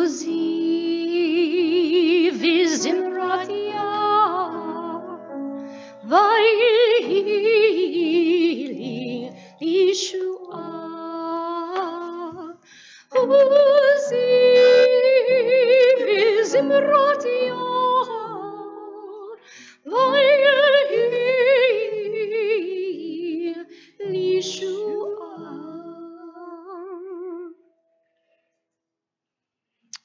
Uzi vizimratia vayili Yeshua. Uzi vizimratia vayili Yeshua.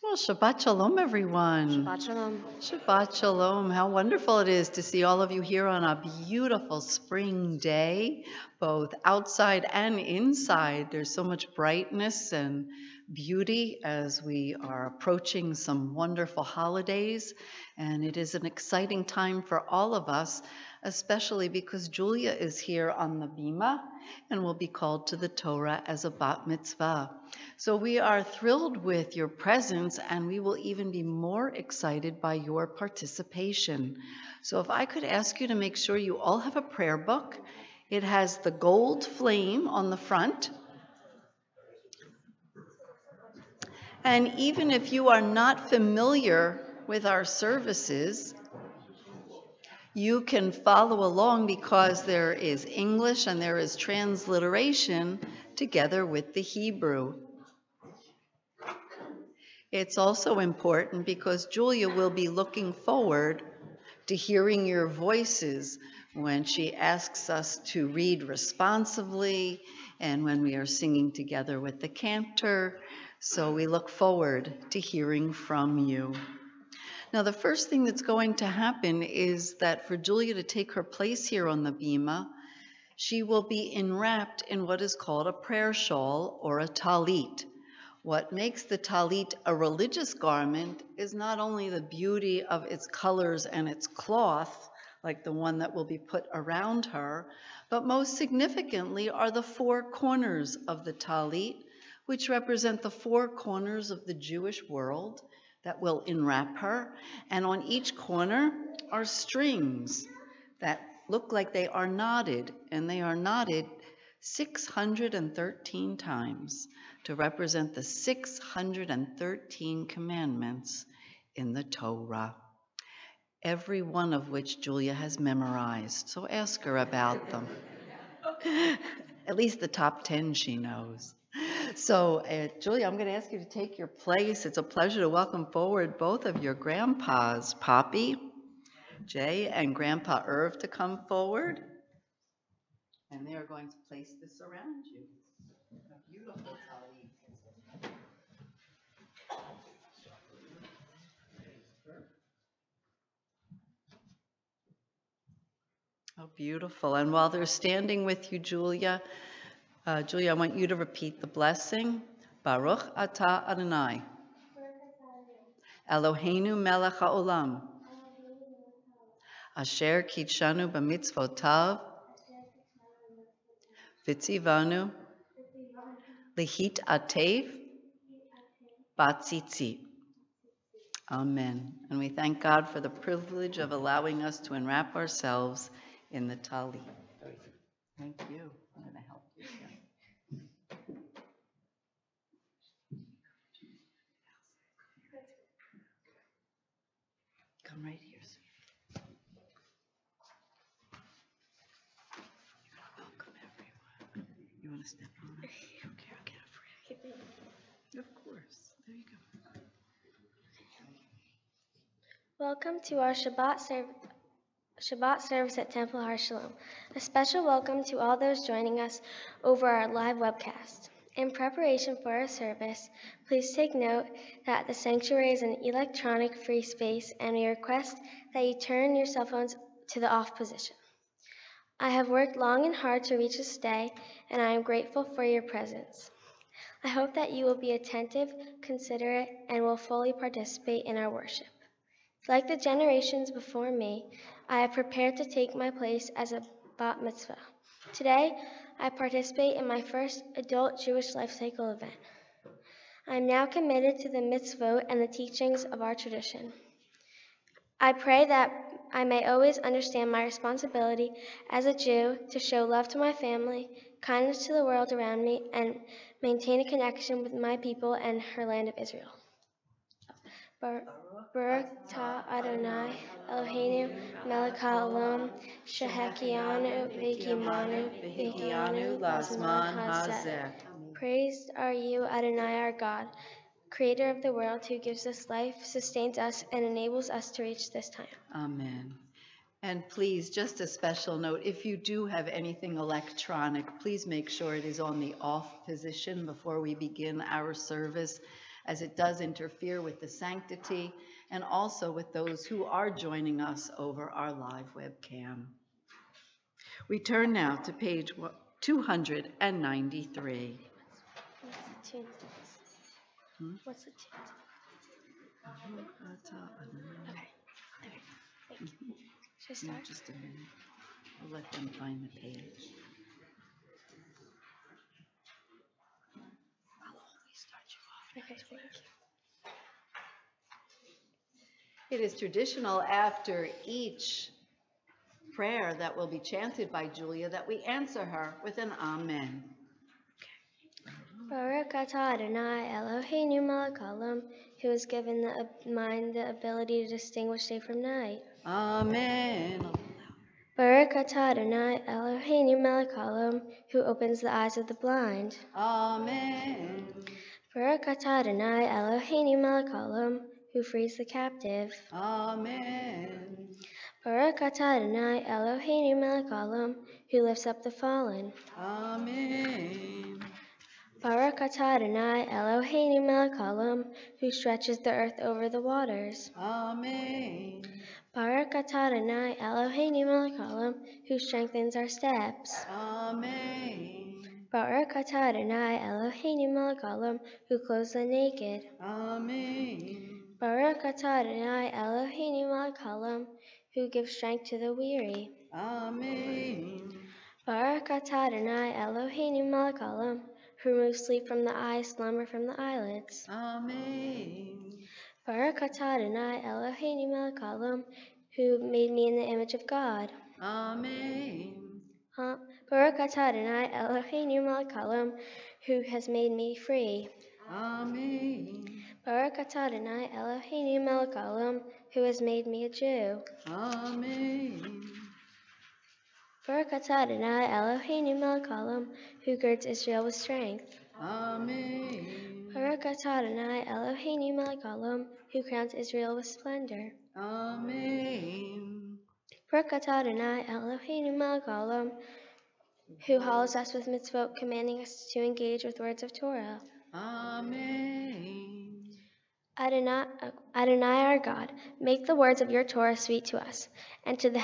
Well, Shabbat Shalom, everyone. Shabbat Shalom. Shabbat Shalom. How wonderful it is to see all of you here on a beautiful spring day, both outside and inside. There's so much brightness and beauty as we are approaching some wonderful holidays, and it is an exciting time for all of us, especially because Julia is here on the Bima and will be called to the Torah as a bat mitzvah. So we are thrilled with your presence, and we will even be more excited by your participation. So if I could ask you to make sure you all have a prayer book. It has the gold flame on the front. And even if you are not familiar with our services, you can follow along because there is English and there is transliteration together with the Hebrew. It's also important because Julia will be looking forward to hearing your voices when she asks us to read responsively and when we are singing together with the cantor. So we look forward to hearing from you. Now, the first thing that's going to happen is that for Julia to take her place here on the Bima, she will be enwrapped in what is called a prayer shawl or a talit. What makes the talit a religious garment is not only the beauty of its colors and its cloth, like the one that will be put around her, but most significantly are the four corners of the talit, which represent the four corners of the Jewish world that will enwrap her. And on each corner are strings that look like they are knotted, and they are knotted 613 times to represent the 613 commandments in the Torah, every one of which Julia has memorized. So ask her about them. At least the top 10 she knows. So, Julia, I'm going to ask you to take your place. It's a pleasure to welcome forward both of your grandpas, Poppy, Jay, and Grandpa Irv, to come forward. And they are going to place this around you. A beautiful talit. Oh, beautiful. And while they're standing with you, Julia, I want you to repeat the blessing. Baruch atah Adonai, Eloheinu melech haolam, asher kitshanu b'mitzvotav, v'tzivanu lihit atev batzitzit. Amen. And we thank God for the privilege of allowing us to enwrap ourselves in the talit. Thank you. I'm going to help you here. Come right here, sir. You're going to welcome everyone. You want to step on it? Okay, I'll get it for you. Of course. There you go. Welcome to our Shabbat service at Temple Har Shalom. A special welcome to all those joining us over our live webcast. In preparation for our service, please take note that the sanctuary is an electronic-free space, and we request that you turn your cell phones to the off position. I have worked long and hard to reach this day, and I am grateful for your presence. I hope that you will be attentive, considerate, and will fully participate in our worship. Like the generations before me, I have prepared to take my place as a bat mitzvah. Today, I participate in my first adult Jewish life cycle event. I am now committed to the mitzvot and the teachings of our tradition. I pray that I may always understand my responsibility as a Jew to show love to my family, kindness to the world around me, and maintain a connection with my people and her land of Israel. Baruch ta Adonai Eloheinu melech haolam shehekianu v'hikianu lazman hazeh. Praised are you, Adonai, our God, creator of the world, who gives us life, sustains us, and enables us to reach this time. Amen. And please, just a special note, if you do have anything electronic, please make sure it is on the off position before we begin our service, as it does interfere with the sanctity and also with those who are joining us over our live webcam. We turn now to page 293. What's the tune? What's the tune? Okay. Thank you. Should I start? Just a minute. We'll let them find the page. I'll always start you off. Okay, thank you. It is traditional after each prayer that will be chanted by Julia that we answer her with an amen. Baruch atah Adonai Eloheinu melech haolam, who has given the mind the ability to distinguish day from night. Amen. Baruch atah Adonai Eloheinu melech haolam, who opens the eyes of the blind. Amen. Baruch atah Adonai Eloheinu melech haolam, who frees the captive. Amen. Baruch atah Adonai Eloheinu melech haolam, who lifts up the fallen. Amen. Baruch atah Adonai Eloheinu melech haolam, who stretches the earth over the waters. Amen. Baruch atah Adonai Eloheinu melech haolam, who strengthens our steps. Amen. Baruch atah Adonai Eloheinu melech haolam, who clothes the naked. Amen. Baruch atah Adonai Eloheinu melech haolam, who gives strength to the weary. Amen. Baruch atah Adonai Eloheinu melech haolam, who removes sleep from the eyes, slumber from the eyelids. Amen. Baruch atah Adonai Eloheinu melech haolam, who made me in the image of God. Amen. Baruch atah Adonai Eloheinu melech haolam, who has made me free. Amen. Baruch atah Adonai Eloheinu melech haolam, who has made me a Jew. Amen. Baruch atah Adonai Eloheinu melech haolam, who girds Israel with strength. Amen. Baruch atah Adonai Eloheinu melech haolam, who crowns Israel with splendor. Amen. Baruch atah Adonai Eloheinu melech haolam, who hallows us with mitzvot, commanding us to engage with words of Torah. Amen. Adonai our God, make the words of your Torah sweet to us, and to the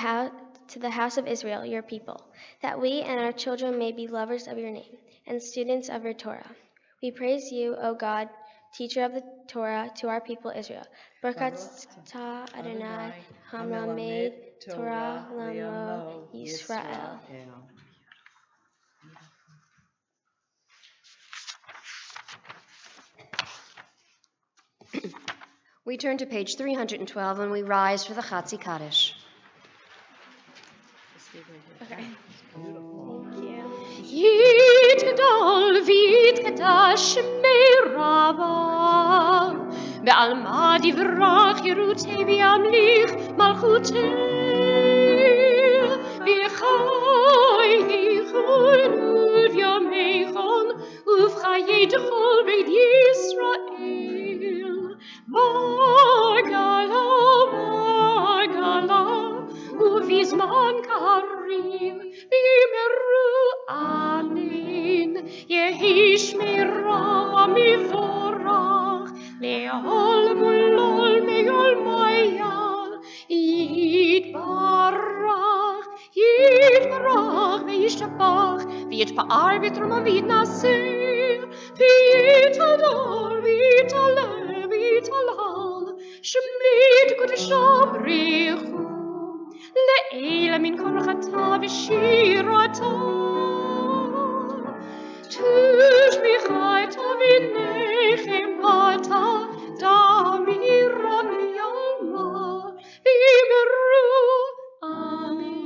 house of Israel, your people, that we and our children may be lovers of your name, and students of your Torah. We praise you, O God, teacher of the Torah, to our people Israel. Baruch atah Adonai hamelamed Torah lamo Yisrael. We turn to page 312 and we rise for the Chatzi Kaddish. Okay. Thank you. יתגדל ויתקדש שמי רבה, בעלמא דברך ירותי וימליך מלכותי, ויחייכון ובימיכון ובחיי דכל בית ישראל. בגלה ובזמן קריב בימרו אמן. יהי שמירה מבורך לעולם ולעולמי עולמיה. יתברך וישתבח ויתפאר ויתרומם ויתנשא ויתהדר ויתעלה ויתהלל שמי קודשם בריחו לעילה מן קורחתה ושירתה תשמיכה את אביניכם אתה דמירה מיומה ויאמרו אמן.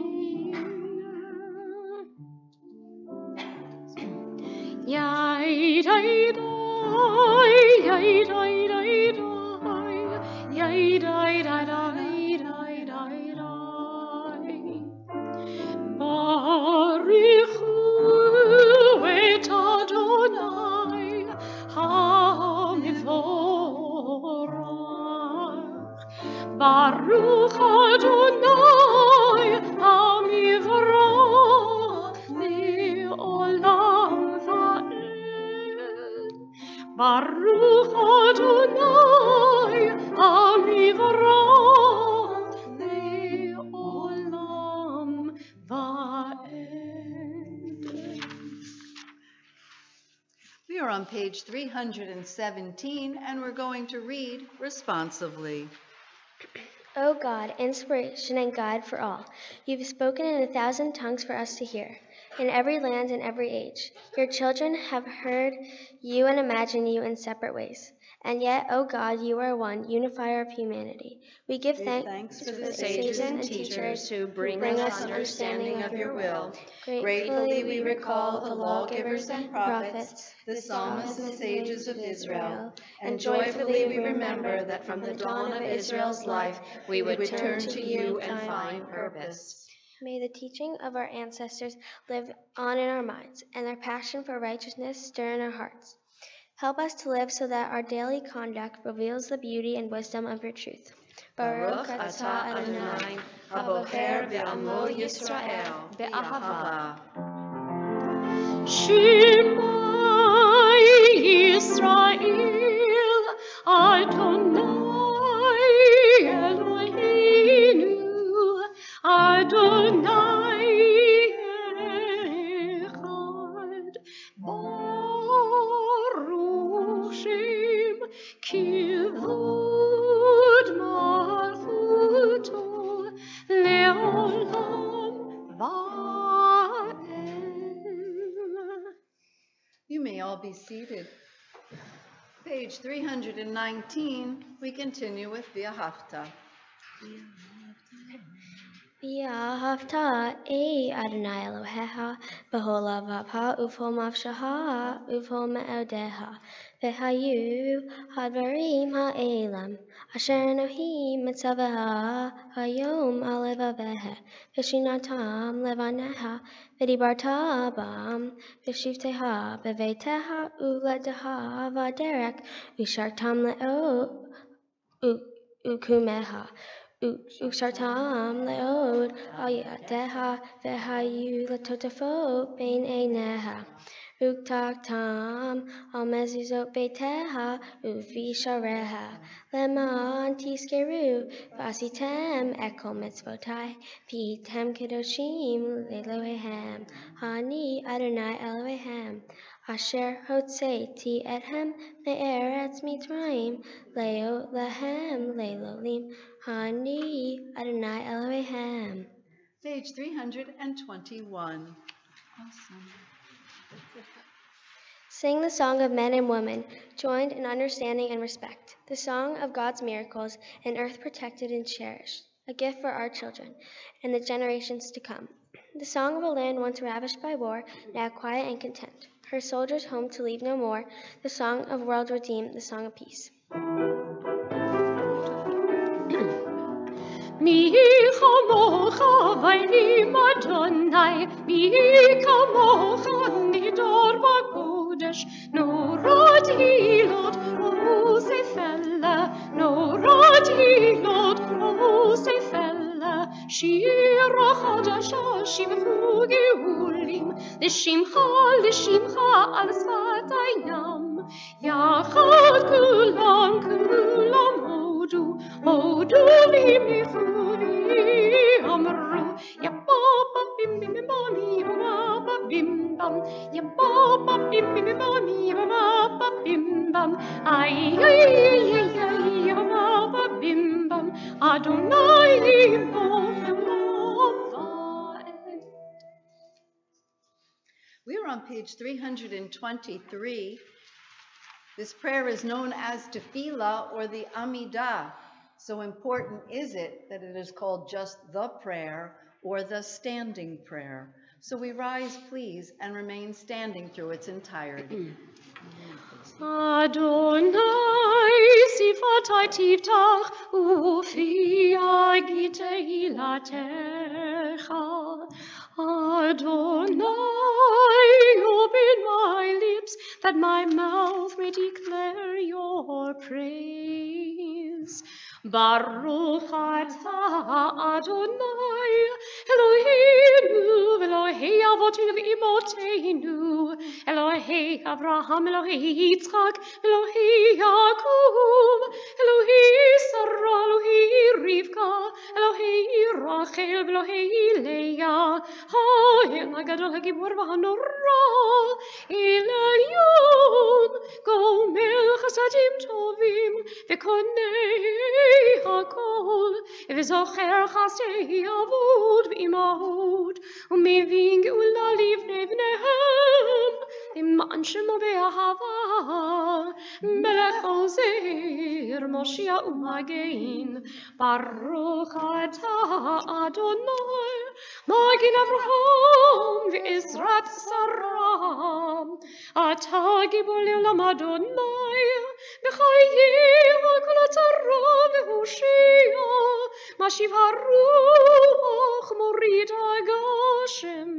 יאי די די יאי די די די Adonai Amivra Le'olam va'ed. Baruch Adonai Amivra Le'olam va'ed. We are on page 317, and we're going to read responsively. O God, inspiration and guide for all, you've spoken in 1,000 tongues for us to hear, in every land and every age. Your children have heard you and imagined you in separate ways. And yet, O God, you are one, unifier of humanity. We give thanks for the Sages and teachers who bring us understanding of your will. Gratefully we recall the lawgivers and prophets, the psalmists and sages of Israel, and joyfully we remember that from the dawn of Israel's life we would turn to you and find purpose. May the teaching of our ancestors live on in our minds, and their passion for righteousness stir in our hearts. Help us to live so that our daily conduct reveals the beauty and wisdom of your truth. Baruch atah Adonai, habocher be'amo Yisrael, be'ahava. Shema Yisrael, Adonai Eloheinu, Adonai Echad. Baruch Shem Kivud Malchuto Leolam Va'ed. You may all be seated. Page 319, we continue with V'ahavta. V'ahavta Adonai Elohecha b'chol lavavcha uv'chol nafshecha uv'chol me'odecha v'hayu hadvarim ha'elam asher Elohim mitzaveha hayom al levavecha v'shinatam levanecha v'dibarta bam v'shivteha b'veiteha u'ledeha v'derek v'shartam le'o u'kumeha Ukshartam leod ayateha vehayu latotafo bein eineha. Uktaktam al mezuzot beiteha uvishareha. Leman tiskeru vasitem ekol mitzvotai pitem kedoshim lelohehem. Hani Adonai Elohehem. Asher hotzeti ethem me'eretz Mitzrayim leo lehem lelolim. Hani Adonai Elohehem. Page 321. Awesome. Sing the song of men and women, joined in understanding and respect. The song of God's miracles, an earth protected and cherished, a gift for our children and the generations to come. The song of a land once ravished by war, now quiet and content. Her soldiers home to leave no more. The song of world redeemed, the song of peace. Mi chamocha vayim Adonai, mi kamocha nidor b'kodesh, norot hilot o sefella, norot hilot o sefella, shira chadasha shivchu geulim, l'shimcha al sfatayam, yachad kulam hodu, hodu li mifuri amru, ya baba bim bim bim bami baba bim bam, ya baba bim bim bim bami baba bim bam, ay ay ay ay baba bim bam, Adonai Elohim. We are on page 323. This prayer is known as Tefillah or the Amidah. So important is it that it is called just the prayer or the standing prayer. So we rise, please, and remain standing through its entirety. Adonai sifatai tiftach ufi agitei latecha. Adonai, open my lips that my mouth may declare your praise. Baruch atah Adonai, Eloheinu, Elohei Avotinu v'Imoteinu, Elohei Avraham, Elohei Yitzchak, Elohei Yaakov, Elohei Sarah, Elohei Rivka, Elohei Rachel, Elohei Leah, Ha'el HaGadol HaGibor v'Hanora, El Elyon, Gomel Chasadim Tovim, v'Konei HaKol, v'Zocher Chasdei Avot v'Imahot, u'mevin geula livnei bneihem, למען שמו באהבה, מלך עוזר, מושיע ומגן, ברוך אתה אדוני, מגן אברהם ועזרת שרה, אתה גיבור לעולם אדוני, בחיים על כל הצרה והושיע, משיב הרוח מוריד הגשם,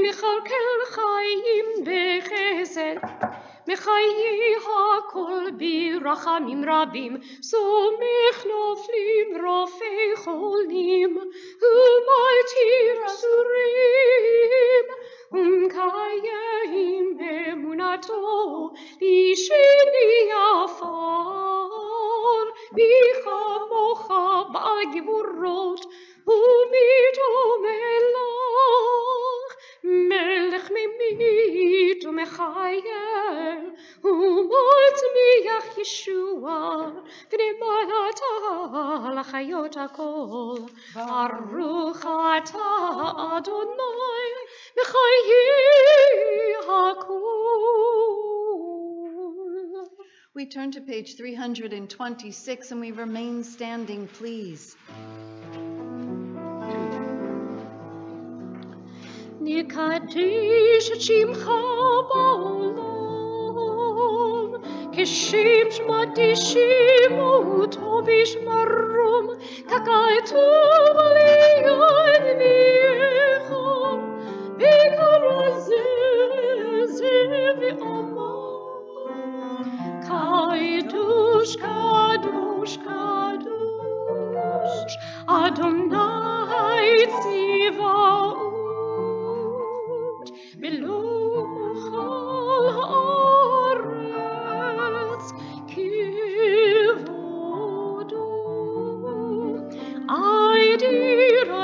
מכלכל חיים בחסד, מחיי הכל ברחמים רבים, סומך נופלים רופא חולים, ומתיר אסורים, ומקיים אמונתו בשני עפר, בכמוך בעל גבורות ומתעמל מלך ממית ומחייל ומצמיח ישוע ונאמנת על החיות הכל ברוך אתה אדוני מחיי הכל. We turn to page 326 and we remain standing, please. נקדיש את שמך בעולם, כשם שמקדישים אותו בשמרום, ככתוב על יד אביך, ויקרא זה ואמר, קדוש קדוש קדוש, אדוני צבאות, מלוך על הארץ כבודו.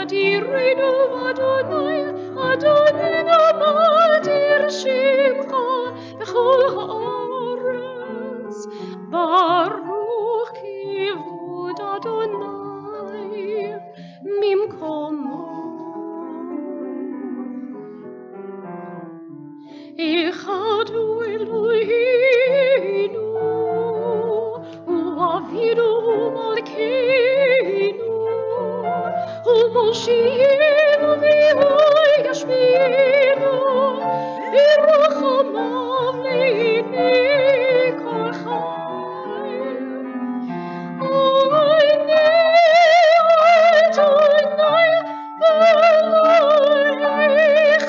אדירנו אדוני, אדוננו מאדיר שמך בכל הארץ, ברוך כבוד אדוני ממקומו. אחד הוא אלוהינו, הוא אבינו ומלכנו, הוא מושיענו והוא ישביענו, ברחמיו לעיני כל חי. עיני אדוני אלוהיך,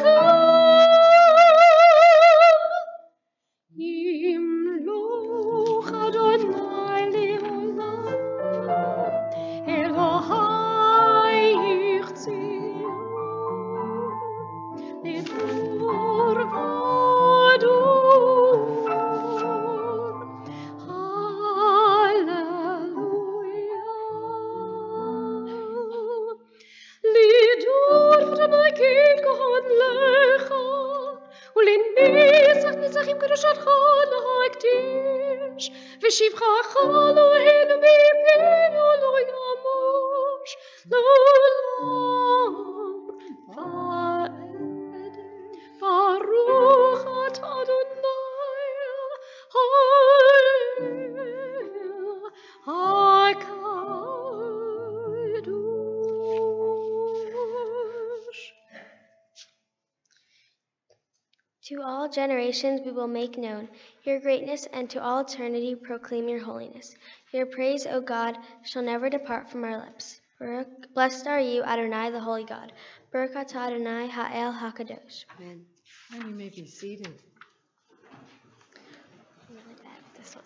ימלוך אדוני לעולם, אלוהיך ציון, לדור ודור. הללויה. לדור ותנגד כהן לך, ולנצח נצחים קדושתך להקדיש, ושבחך אלוהינו מפינו לא ימוש לעולם ועד. ברוך אתה אדוני הקדוש. To all generations we will make known your greatness, and to all eternity proclaim your holiness. Your praise, O God, shall never depart from our lips. Blessed are you, Adonai, the holy God. Baruch atah Adonai ha'el hakadosh. Amen. And you may be seated. Really bad at this one.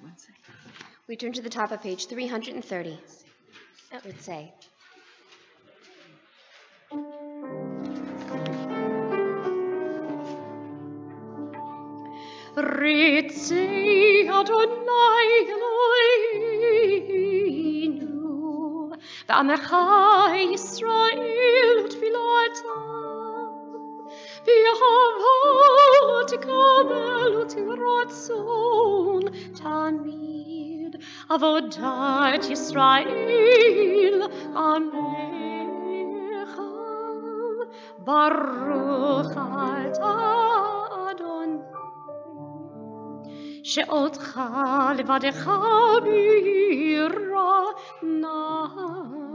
One second. We turn to the top of page 330. It would say, Ritzei Adonai Eloheinu, v'amecha Yisrael utfilatam, v'yahava tikabel utiratzon tamid, avodat Yisrael amecha, baruch atah Adonai. שאותך לבדך בירא נאות.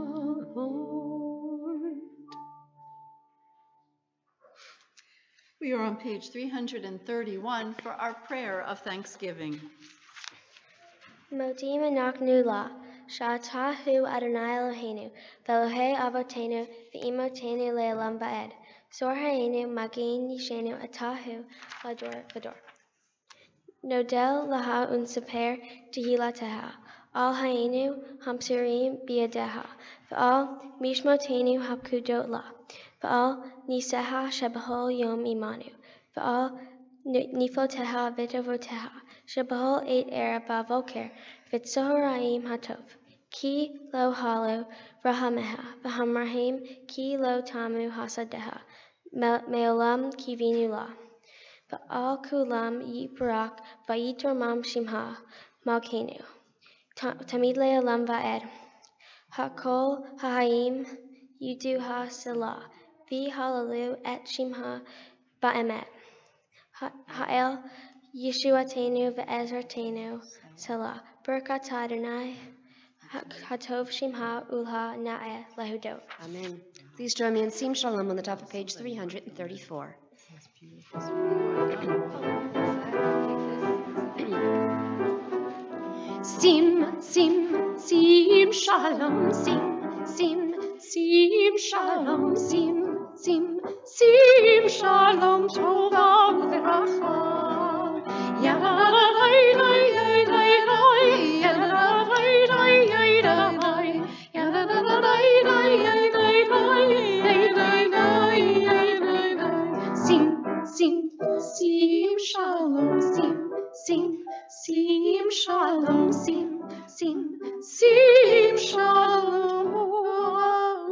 We are on page 331 for our prayer of thanksgiving. Modim anachnu la, sha'ata hu Adonai Eloheinu, v'Elohei avotenu, v'imotenu le'olam va'ed. Sor ha'enu, magin yishenu, atahu, lador v'dor. Nodel laha unseper tehilateha, al ha'enu hamsurim biyadeha, v'al mishmotenu hapkudot la, v'al niseha shebahol yom imanu, v'al nifoteha v'tovoteha, shebahol eit erev bavoker, v'tzohorayim hatov, ki lo halu rahameha, v'hamrahim ki lo tamu hasadeha, me'olam kivinu la. Va'al kulam yiparak vayitormam shimha malkenu. Tamid le'olam va'ed. Hakol ha'ayim yudu ha'selah. Vi halalu et shimha ba'emet. Ha'el Yeshuatenu ve'ezratenu selah. Berkat Adonai hatov shimha ulha na'eh lehudot. Amen. Please join me in Sim Shalom on the top of page 334. Sim, sim, sim, shalom, sim, sim, sim, shalom, sim, sim, sim, shalom, tova uveracha. Yadadai, dai, dai, dai, dai, yadadai, dai, dai, dai, yadadai, dai, dai, dai, dai, dai, dai, dai, dai. Sim, sim, sim, shalom, sim, sim, sim, shalom, sim, sim, sim, shalom,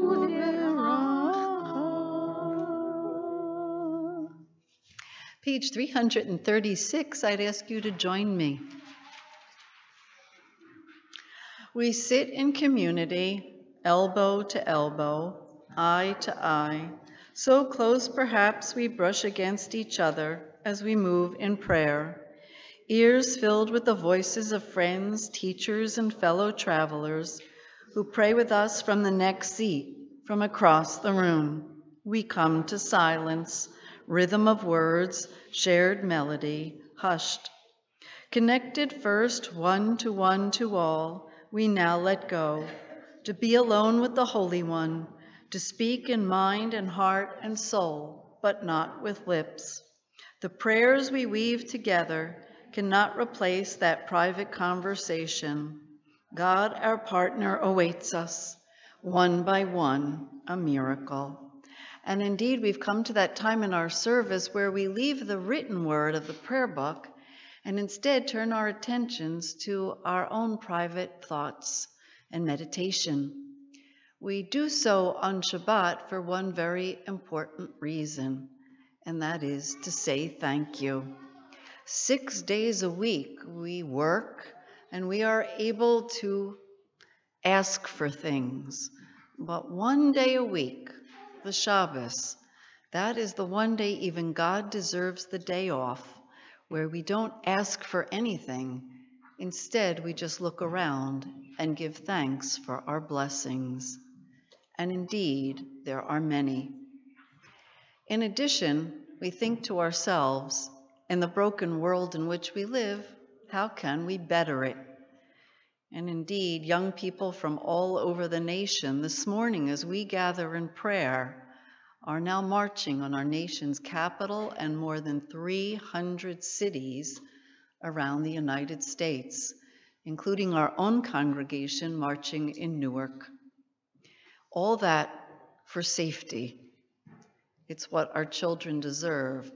uveracha. Page 336, I'd ask you to join me. We sit in community, elbow to elbow, eye to eye, so close perhaps we brush against each other as we move in prayer, ears filled with the voices of friends, teachers, and fellow travelers who pray with us from the next seat, from across the room. We come to silence, rhythm of words, shared melody, hushed. Connected first one to all, we now let go, to be alone with the Holy One, to speak in mind and heart and soul, but not with lips. The prayers we weave together cannot replace that private conversation. God, our partner, awaits us, one by one, a miracle. And indeed, we've come to that time in our service where we leave the written word of the prayer book and instead turn our attentions to our own private thoughts and meditation. We do so on Shabbat for one very important reason, and that is to say thank you. 6 days a week we work and we are able to ask for things, but one day a week, the Shabbos, that is the one day even God deserves the day off, where we don't ask for anything. Instead, we just look around and give thanks for our blessings. And indeed, there are many. In addition, we think to ourselves, in the broken world in which we live, how can we better it? And indeed, young people from all over the nation, this morning as we gather in prayer, are now marching on our nation's capital and more than 300 cities around the United States including our own congregation marching in Newark. All that for safety. It's what our children deserve.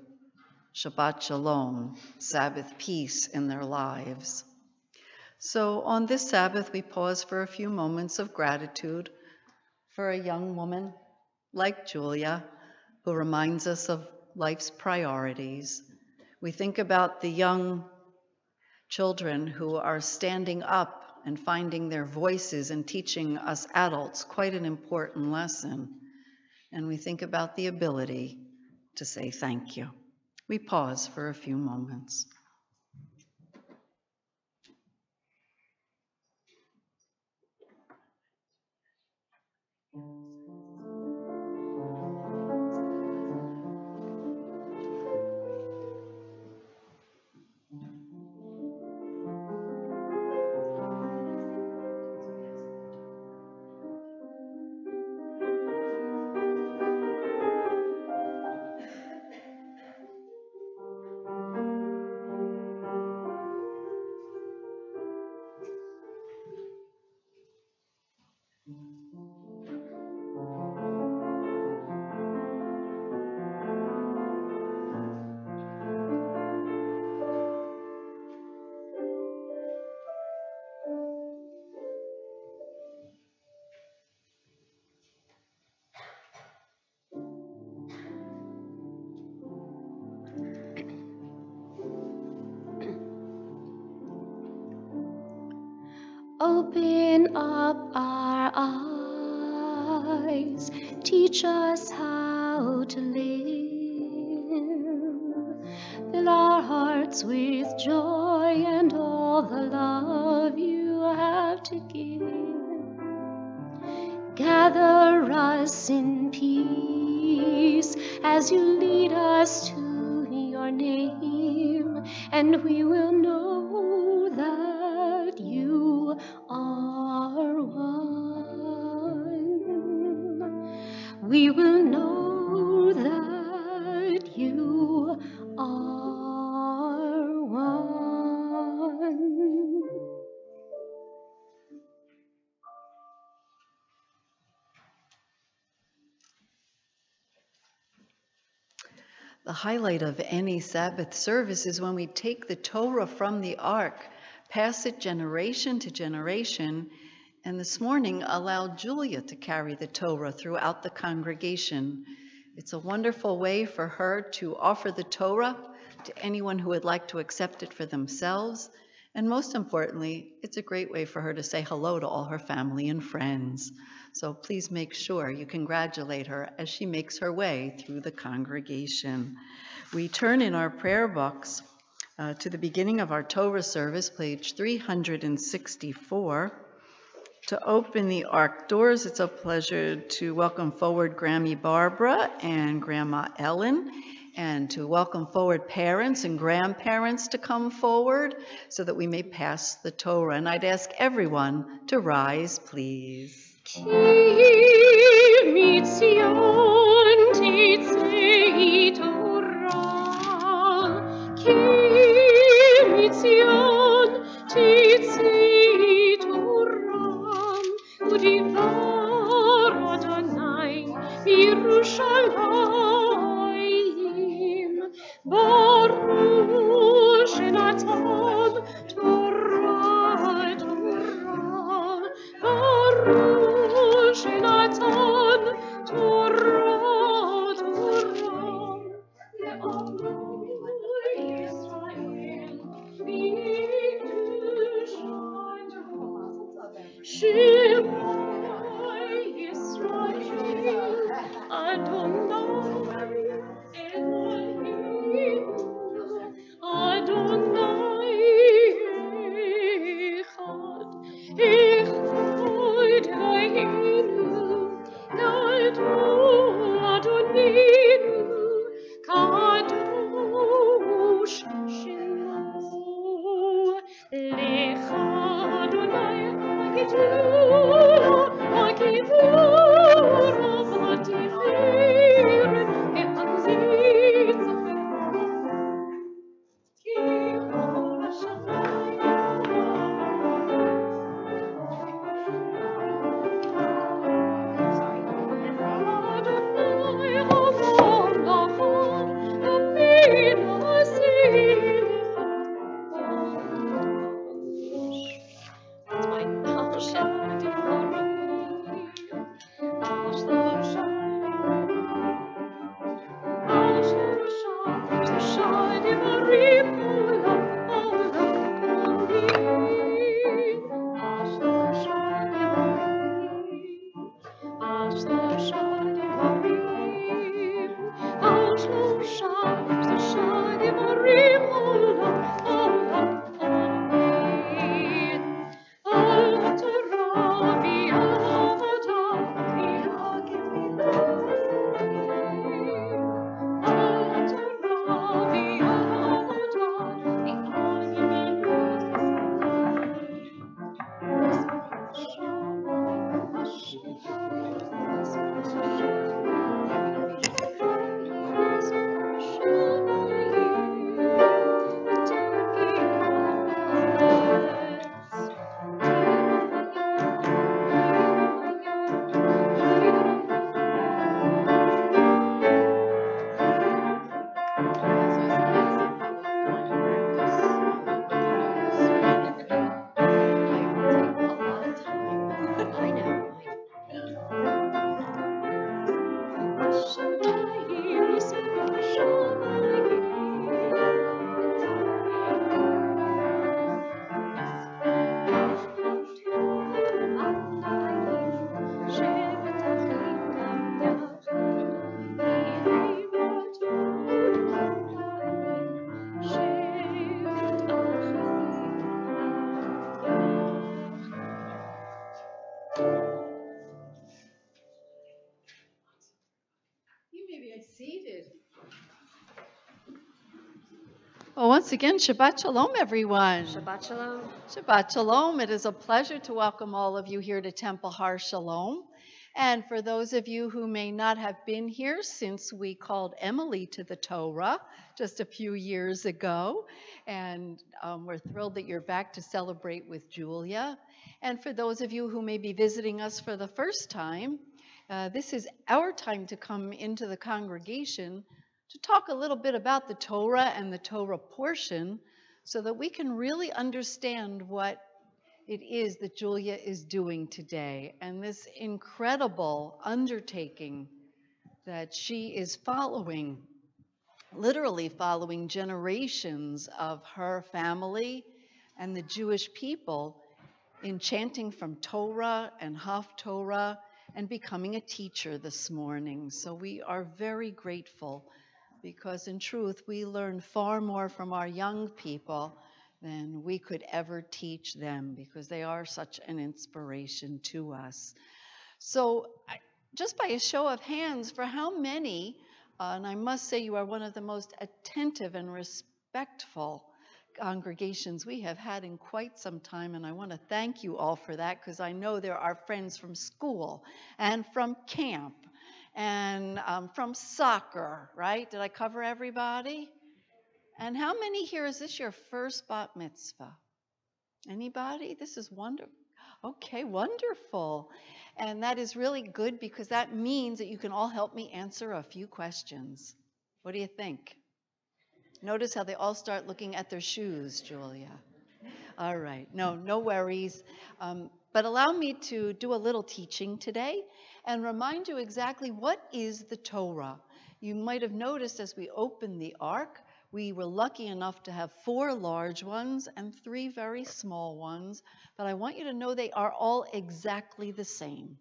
Shabbat Shalom, Sabbath peace in their lives. So on this Sabbath, we pause for a few moments of gratitude for a young woman like Julia, who reminds us of life's priorities. We think about the young children who are standing up and finding their voices and teaching us adults quite an important lesson. And we think about the ability to say thank you. We pause for a few moments. Open up our eyes, teach us how to live. Fill our hearts with joy and all the love you have to give. Gather us in peace as you lead us to your name, and we will know that you are one. We will know that you are one. The highlight of any Sabbath service is when we take the Torah from the ark, pass it generation to generation, and this morning allowed Julia to carry the Torah throughout the congregation. It's a wonderful way for her to offer the Torah to anyone who would like to accept it for themselves. And most importantly, it's a great way for her to say hello to all her family and friends. So please make sure you congratulate her as she makes her way through the congregation. We turn in our prayer books to the beginning of our Torah service, page 364. To open the ark doors, it's a pleasure to welcome forward Grammy Barbara and Grandma Ellen, and to welcome forward parents and grandparents to come forward so that we may pass the Torah. And I'd ask everyone to rise, please. Ki mitzion titzei Torah, Ki mitzion titzei Torah, udivar Adonai Yerushalayim, Baruch Shenatan Torah, Torah, Baruch Shenatan Torah, Torah, Le'amru Yisrael, V'yikdushan Shema Yisrael, Adonai Eloheinu, Adonai Echad, Echad Eloheinu, Well, once again, Shabbat Shalom, everyone. Shabbat Shalom. Shabbat Shalom. It is a pleasure to welcome all of you here to Temple Har Shalom. And for those of you who may not have been here since we called Emily to the Torah just a few years ago, and we're thrilled that you're back to celebrate with Julia. And for those of you who may be visiting us for the first time, this is our time to come into the congregation to talk a little bit about the Torah and the Torah portion so that we can really understand what it is that Julia is doing today and this incredible undertaking that she is following, literally following generations of her family and the Jewish people in chanting from Torah and Haftorah and becoming a teacher this morning. So we are very grateful because in truth, we learn far more from our young people than we could ever teach them because they are such an inspiration to us. So just by a show of hands, for how many, and I must say you are one of the most attentive and respectful congregations we have had in quite some time, and I want to thank you all for that because I know there are friends from school and from camp and from soccer, right? Did I cover everybody? And how many here, is this your first bat mitzvah? Anybody? This is wonderful. Okay, wonderful. And that is really good because that means that you can all help me answer a few questions. What do you think? Notice how they all start looking at their shoes, Julia. All right, no worries. But allow me to do a little teaching today and remind you exactly what is the Torah. You might have noticed as we opened the Ark, we were lucky enough to have 4 large ones and 3 very small ones, but I want you to know they are all exactly the same.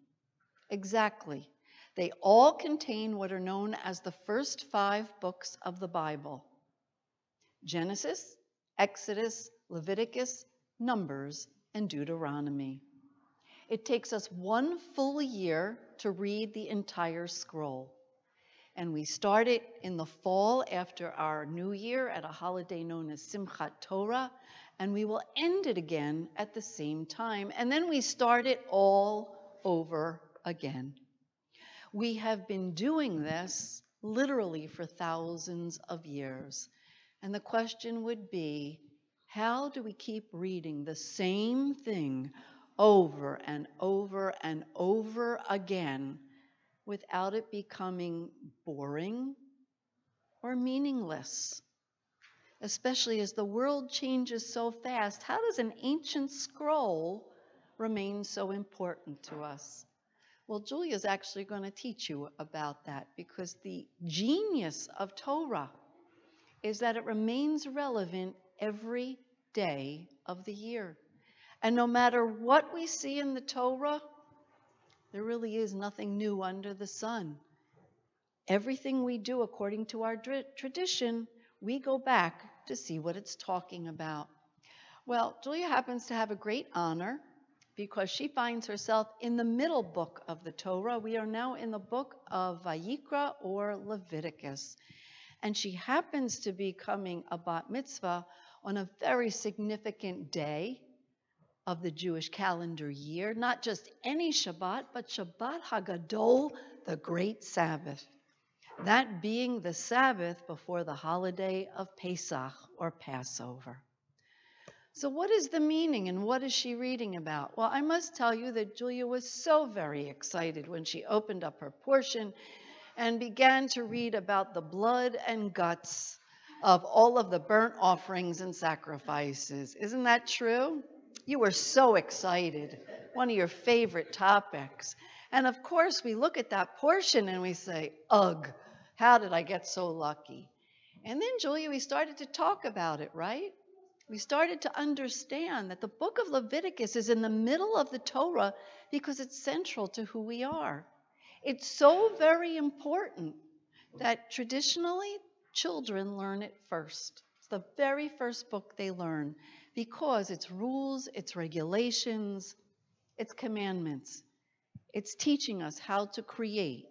Exactly. They all contain what are known as the first 5 books of the Bible: Genesis, Exodus, Leviticus, Numbers, and Deuteronomy. It takes us 1 full year to read the entire scroll. And we start it in the fall after our New Year at a holiday known as Simchat Torah, and we will end it again at the same time. And then we start it all over again. We have been doing this literally for thousands of years. And the question would be, how do we keep reading the same thing over and over and over again without it becoming boring or meaningless? Especially as the world changes so fast, how does an ancient scroll remain so important to us? Well, Julia's actually going to teach you about that because the genius of Torah is that it remains relevant every day of the year. And no matter what we see in the Torah, There really is nothing new under the sun. Everything we do according to our tradition, we go back to see what it's talking about. Well, Julia happens to have a great honor because she finds herself in the middle book of the Torah. We are now in the book of Vayikra or Leviticus. And she happens to be coming a bat mitzvah on a very significant day of the Jewish calendar year, not just any Shabbat, but Shabbat Hagadol, the great Sabbath. That being the Sabbath before the holiday of Pesach or Passover. So what is the meaning and what is she reading about? Well, I must tell you that Julia was so very excited when she opened up her portion and began to read about the blood and guts of all of the burnt offerings and sacrifices. Isn't that true? You were so excited, one of your favorite topics. And of course, we look at that portion and we say, ugh, how did I get so lucky? And then, Julia, we started to talk about it, right? We started to understand that the book of Leviticus is in the middle of the Torah because it's central to who we are. It's so very important that traditionally children learn it first. It's the very first book they learn because it's rules, it's regulations, it's commandments. It's teaching us how to create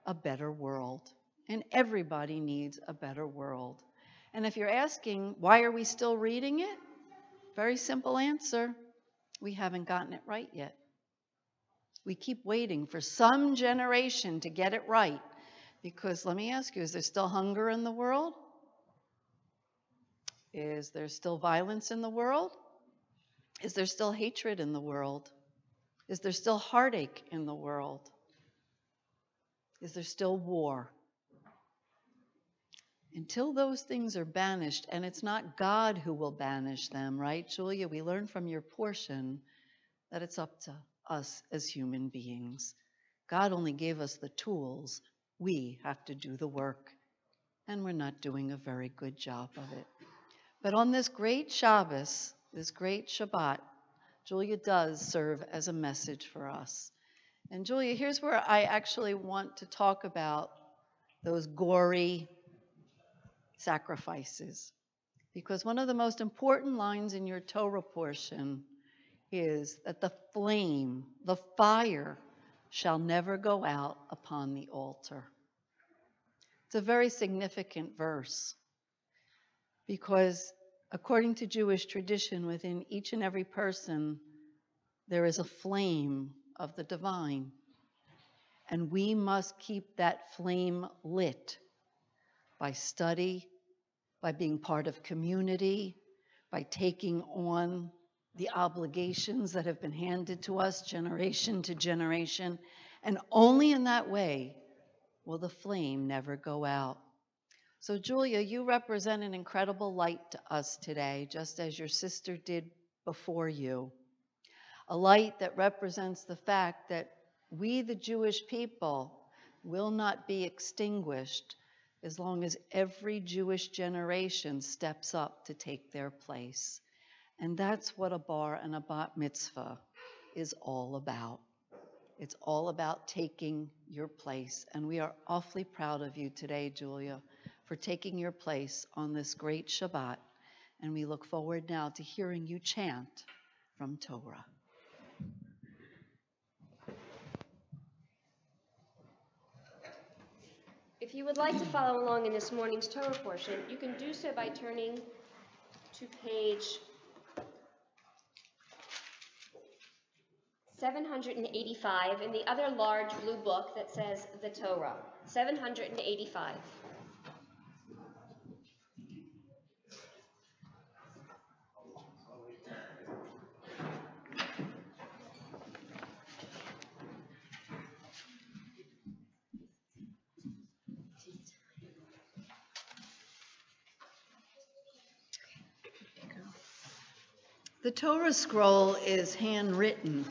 a better world. And everybody needs a better world. And if you're asking, why are we still reading it? Very simple answer. We haven't gotten it right yet. We keep waiting for some generation to get it right. Because let me ask you, is there still hunger in the world? Is there still violence in the world? Is there still hatred in the world? Is there still heartache in the world? Is there still war? Until those things are banished, and it's not God who will banish them, right, Julia? We learn from your portion that it's up to us as human beings. God only gave us the tools. We have to do the work, and we're not doing a very good job of it. But on this great Shabbos, this great Shabbat, Julia does serve as a message for us. And Julia, here's where I actually want to talk about those gory sacrifices. Because one of the most important lines in your Torah portion is that the flame, the fire, shall never go out upon the altar. It's a very significant verse because according to Jewish tradition, within each and every person, there is a flame of the divine. And we must keep that flame lit by study, by being part of community, by taking on the obligations that have been handed to us generation to generation. And only in that way will the flame never go out. So Julia, you represent an incredible light to us today, just as your sister did before you. A light that represents the fact that we, the Jewish people, will not be extinguished as long as every Jewish generation steps up to take their place. And that's what a bar and a bat mitzvah is all about. It's all about taking your place. And we are awfully proud of you today, Julia, for taking your place on this great Shabbat. And we look forward now to hearing you chant from Torah. If you would like to follow along in this morning's Torah portion, you can do so by turning to page 785 in the other large blue book that says the Torah. 785. The Torah scroll is handwritten,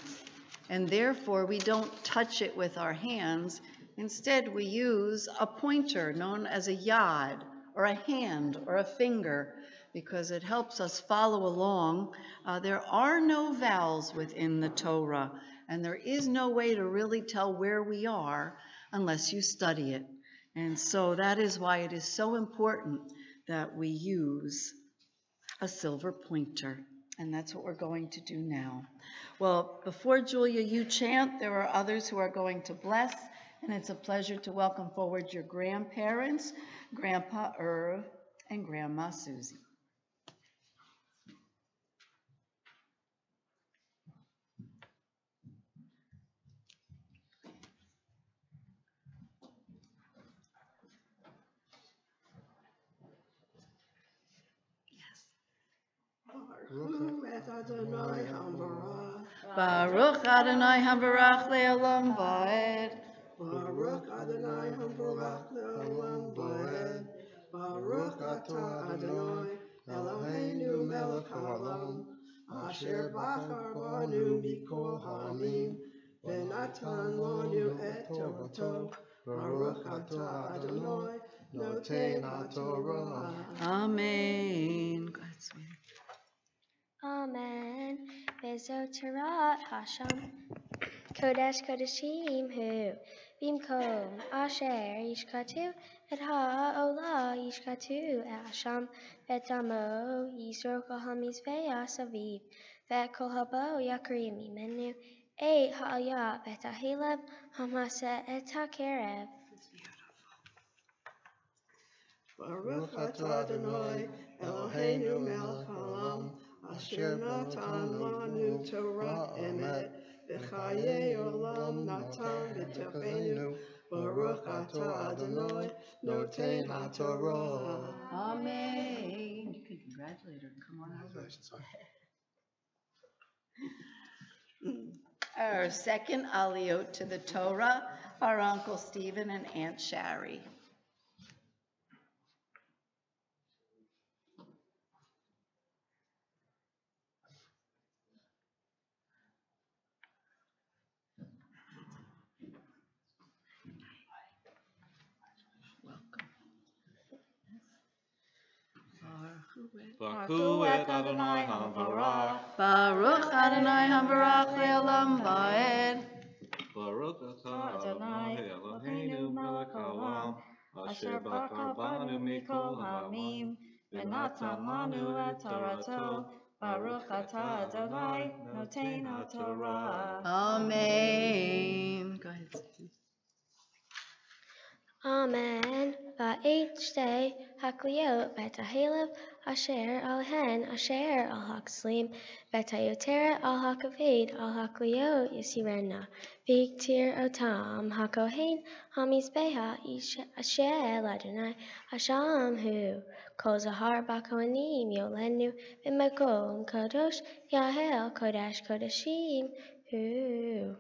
and therefore we don't touch it with our hands. Instead, we use a pointer known as a yad, or a hand, or a finger, because it helps us follow along. There are no vowels within the Torah, And there is no way to really tell where we are unless you study it. And so that is why it is so important that we use a silver pointer. And that's what we're going to do now. Well, before Julia, you chant, there are others who are going to bless. And it's a pleasure to welcome forward your grandparents, Grandpa Irv and Grandma Susie. Baruch Adonai Hambarach Le'olam Va'ed. Baruch Adonai Hambarach Le'olam Va'ed. Baruch Atah Adonai Eloheinu melech haolam, asher bachar banu mikol ha'amim, v'natan lanu et Torato. Baruch Atah Adonai noten haTorah. Amen. Go ahead, sweetie. Amen. Bezoterat Hashem. Kodesh Kodeshim Hu. Bimkom Asher Yishkatu Et Ha'olah Yishkatu Et Hashem Betamo Yisro Kol HaMizveah Saviv Vet Kol Habo Yakrim Mimenu Et Ha'ayah Bet HaHilev Hamaseh Et HaKerev. Baruch atah Adonai Eloheinu melech haolam, asher natan lanu Torah emet, v'chayei olam natan b'tochenu. Baruch atah Adonai noten haTorah. Amen. You can congratulate her and come on over. Our second aliyot to the Torah are Uncle Stephen and Aunt Shari. Baruch Adonai Hambarach. Baruch Adonai Hambarach Le'olam Va'ed. Baruch Atah Adonai Eloheinu melech haolam, asher bachar banu mikol ha'amim, v'natan lanu et Torato. Baruch Atah Adonai noten haTorah. Amen. Go ahead, Susie. Amen. Va'etshte hakliot bet ha'halev asher al hen asher al hakslim bet ha'yoteret al hakaved al hakliot yisirena v'iktir otam hakohen hamizbeha asher ladonai hasham hu kol zahar bakohanim yolenu v'makom kadosh yahel kodesh kodeshim hu.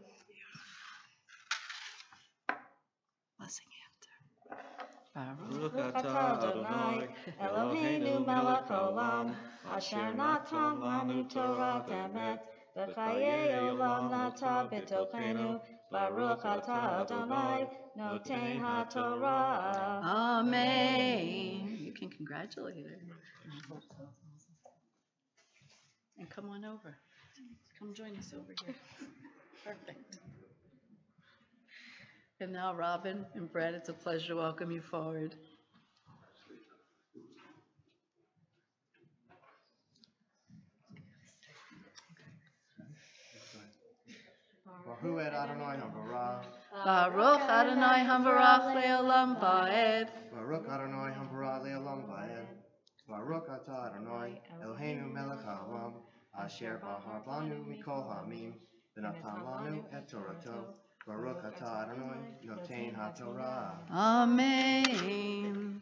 Blessing after. Baruch Atah Adonai Eloheinu melech haolam, asher natan lanu Torah emet, v'chayei olam natan b'tochenu. Baruch Atah Adonai noten haTorah. Amen. You can congratulate her. And come on over. Come join us over here. Perfect. And now, Robin and Brett, it's a pleasure to welcome you forward. Baruch Adonai Hambarach. Baruch Adonai Hambarach Le'olam Va'ed. Baruch Adonai Hambarach Le'olam Va'ed. Baruch atah Adonai Eloheinu melech haolam, asher bachar banu mikol ha'amim, v'natan lanu et Torato. Baruch atah Adonai noten haTorah. Amen.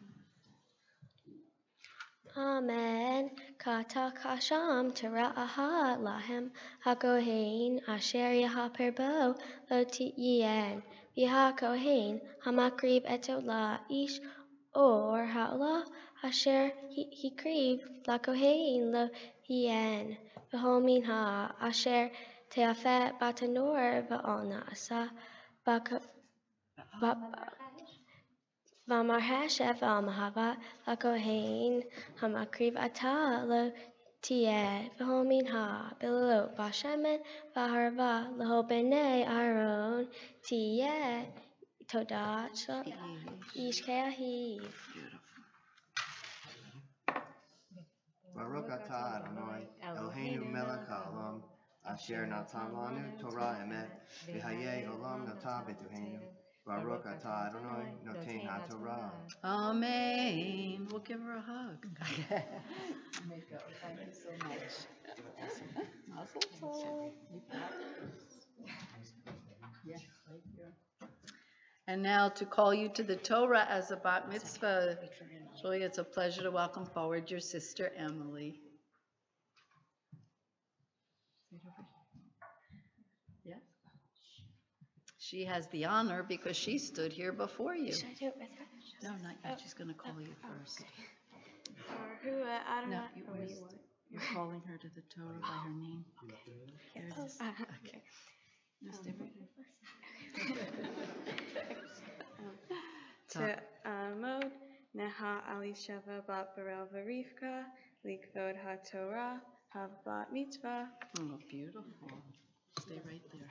Amen. Kata kasham tera'aha lahem hakohen asher yahaperbo lo tiyen v'hakohen hamakrib etola ish or ha'olah asher hikriv lakohen lo yen v'hol minha asher teafet batanor v'al na'asa V'marheshev al mahavat lakohen hamakriv atah lo Tiet, Vahomin Ha, Billo, Bashemen, Vaharva, Lahobene, Aron, Tiet, Todah, Ishkeahi. Baruch atah Adonai, Eloheinu melech haolam, asher natan lanu Torah emet, v'hayei olam nata b'tuheinu. Baruch atah Adonai, noten haTorah. Amen. We'll give her a hug. Thank you so much. Mazel tov. Yes, thank you. And now to call you to the Torah as a bat mitzvah. Julia, it's a pleasure to welcome forward your sister Emily. Yeah. She has the honor because she stood here before you. Should I do it with her? No, not yet. She's going to call you first. Adonai. No, you're calling her to the Torah by her name. There it is. Okay. No, stay right To Amod, Neha Alisheva Bat Barel Varivka, Likvod HaTorah, Havbat Mitzvah. there. Oh, beautiful. Stay right there.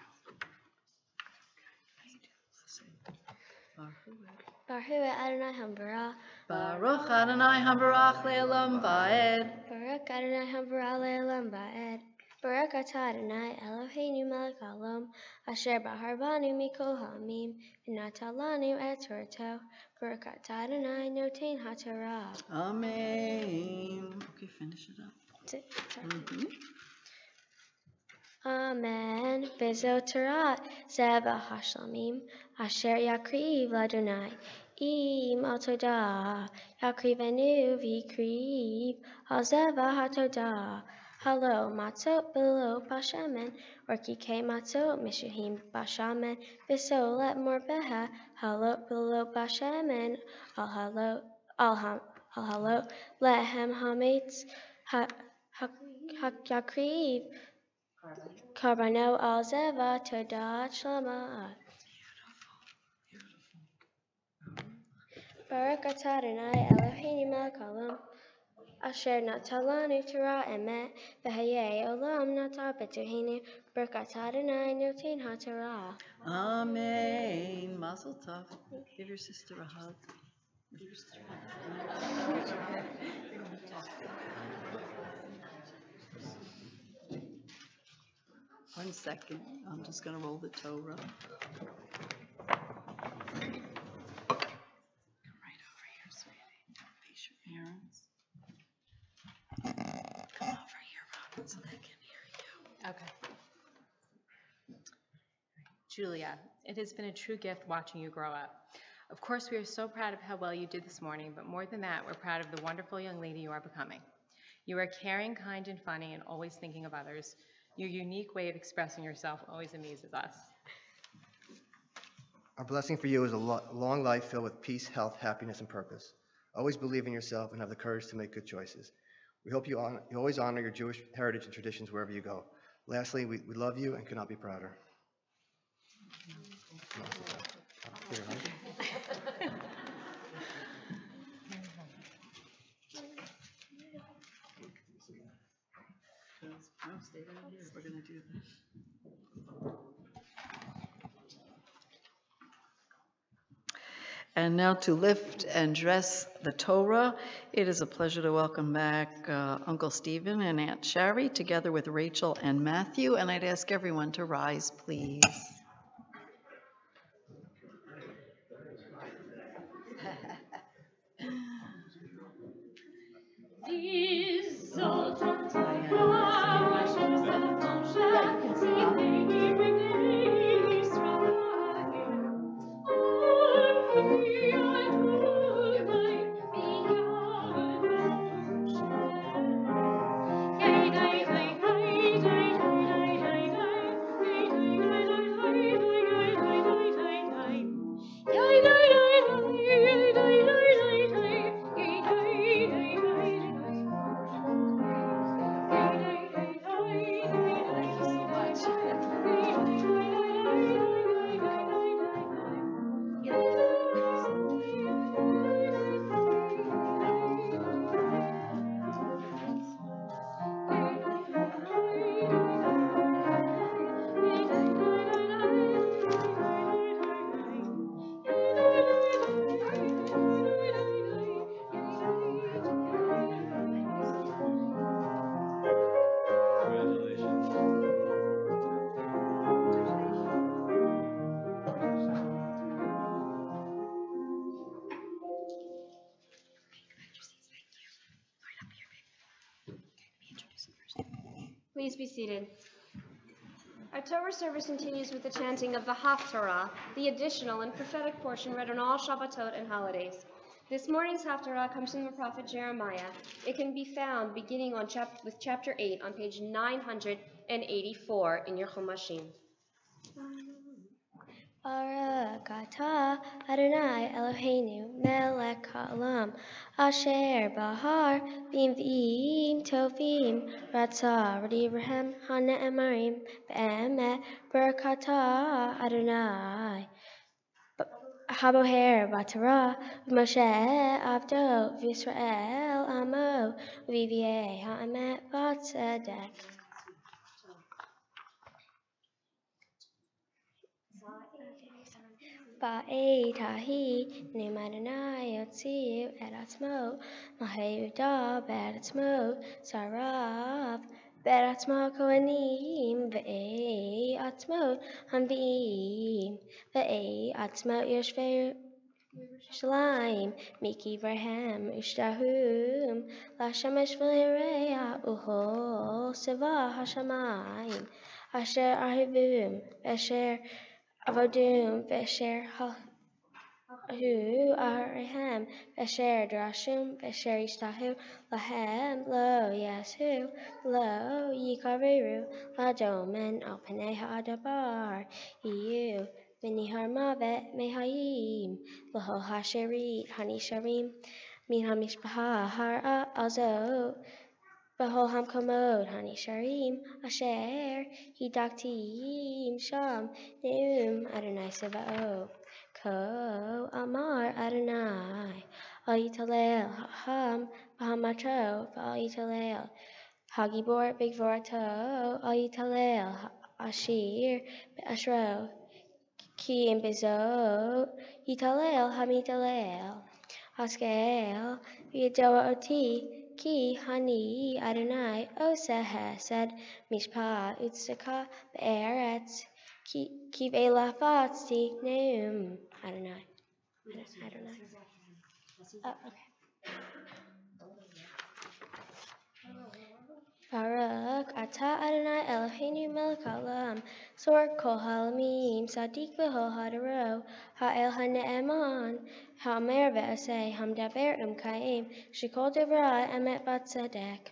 Baruch Adonai Hambarah. Baruch Adonai Hambarach Le'olam Va'ed. Baruch Adonai Hambarah Le'olam Ba'ed. Baruch atah Adonai Eloheinu melech haolam, asher bahar banu mikol ha'amim, v'natan lanu et Torto. Baruch atah Adonai noten haTorah. Amen. Okay, finish it up. Amen. Bezo Torah zeva hashlamim, asher yakriv l'Adonai. Im al todah, yakrivenu v'ikriv, al zeva hatodah. Halo matzot below bashamen, or kike matzot mishuhim bashamen, v'so let morbeha, halo below bashamen, al halo, lehem hametz, yakriv, Karbano al zeva todah shlama. Baruch atah Adonai Eloheinu melech haolam, asher natan lanu Torah emet, v'hayei olam nata b'tuheinu. Baruch atah Adonai noten haTorah. Amen. Mazel tov. Give your sister a hug. One second. I'm just going to roll the Torah. Come right over here, sweetie. Face your parents. Come over here, Robin, so they can hear you. Okay. Julia, it has been a true gift watching you grow up. Of course, we are so proud of how well you did this morning, but more than that, we're proud of the wonderful young lady you are becoming. You are caring, kind, and funny, and always thinking of others. Your unique way of expressing yourself always amuses us. Our blessing for you is a long life filled with peace, health, happiness, and purpose. Always believe in yourself and have the courage to make good choices. We hope you always honor your Jewish heritage and traditions wherever you go. Lastly, we love you and could not be prouder. Here, right? No, stay right here. We're going to do this. And now to lift and dress the Torah, it is a pleasure to welcome back Uncle Stephen and Aunt Shari, together with Rachel and Matthew. And I'd ask everyone to rise, please. Please be seated. Our Torah service continues with the chanting of the Haftarah, the additional and prophetic portion read on all Shabbatot and holidays. This morning's Haftarah comes from the prophet Jeremiah. It can be found beginning with chapter 8 on page 984 in your Chumashim. Baruch atah Adonai Eloheinu melech haolam asher bahar b'nvi'im tovim ratzah v'divrei hane'emarim be'emet Baruch atah Adonai haboher b'torah v'Moshe avdo v'Yisrael amo v'viviei ha'emet v'tzedek. Ba'ed hahi ne'em Adonai yotziu et atzmo Yehuda be'ed atzmo sarav be'ed atzmo kohanim ve'ed atzmo hambi'im ve'ed atzmo yoshvei Yerushalayim mikivrehem ushtahum l'shamesh v'lireya u'hol seva hashamayim asher ahivum asher Avodum v'esher hu arehem v'esher drashum v'esher yishtahu lahem lo yashu lo yikaveru ladomen al panei ha'adabar yiyu v'nihar mavet mehayim l'hol hasherit hanisharim min hamishpaha hara azot B'hol hamkomod hanisharim asher hidaktim sham neum Adonai Sevaot. Ko amar Adonai al yitalel ha'am b'hamato v'al yitalel hagibor b'gvorato al yitalel ashir be'ashro ki im bezot yitalel hamitalel haskel v'yadoa oti Ki hani Adonai oseh hesed mishpat utzedakah be'eretz ki ve'lafatzti neum Adonai. Adonai. Oh, okay. Baruch atah Adonai Eloheinu melech haolam sor kol haolamim sadik v'hol hadaro ha'el ha'ne'eman ha'omer ve'aseh hamdaber ka'im shekol devrai emet v'tzedek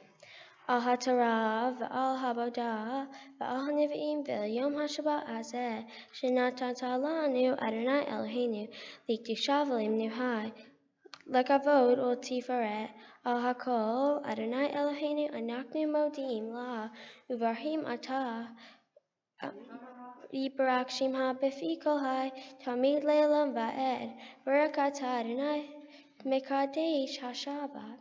al ha'torah v'al ha'bodah v'al ha'nevi'im v'yom ha'shabbat hazeh shenatata lanu Adonai Eloheinu likdusha v'limnu hai Lekavod ol tiferet al hakol Adonai Eloheinu anaknu modim la uvarhim atah yibarak shimha befi kol hai tamid le'olam va'ed Baruch atah Adonai mekadesh haShabbat.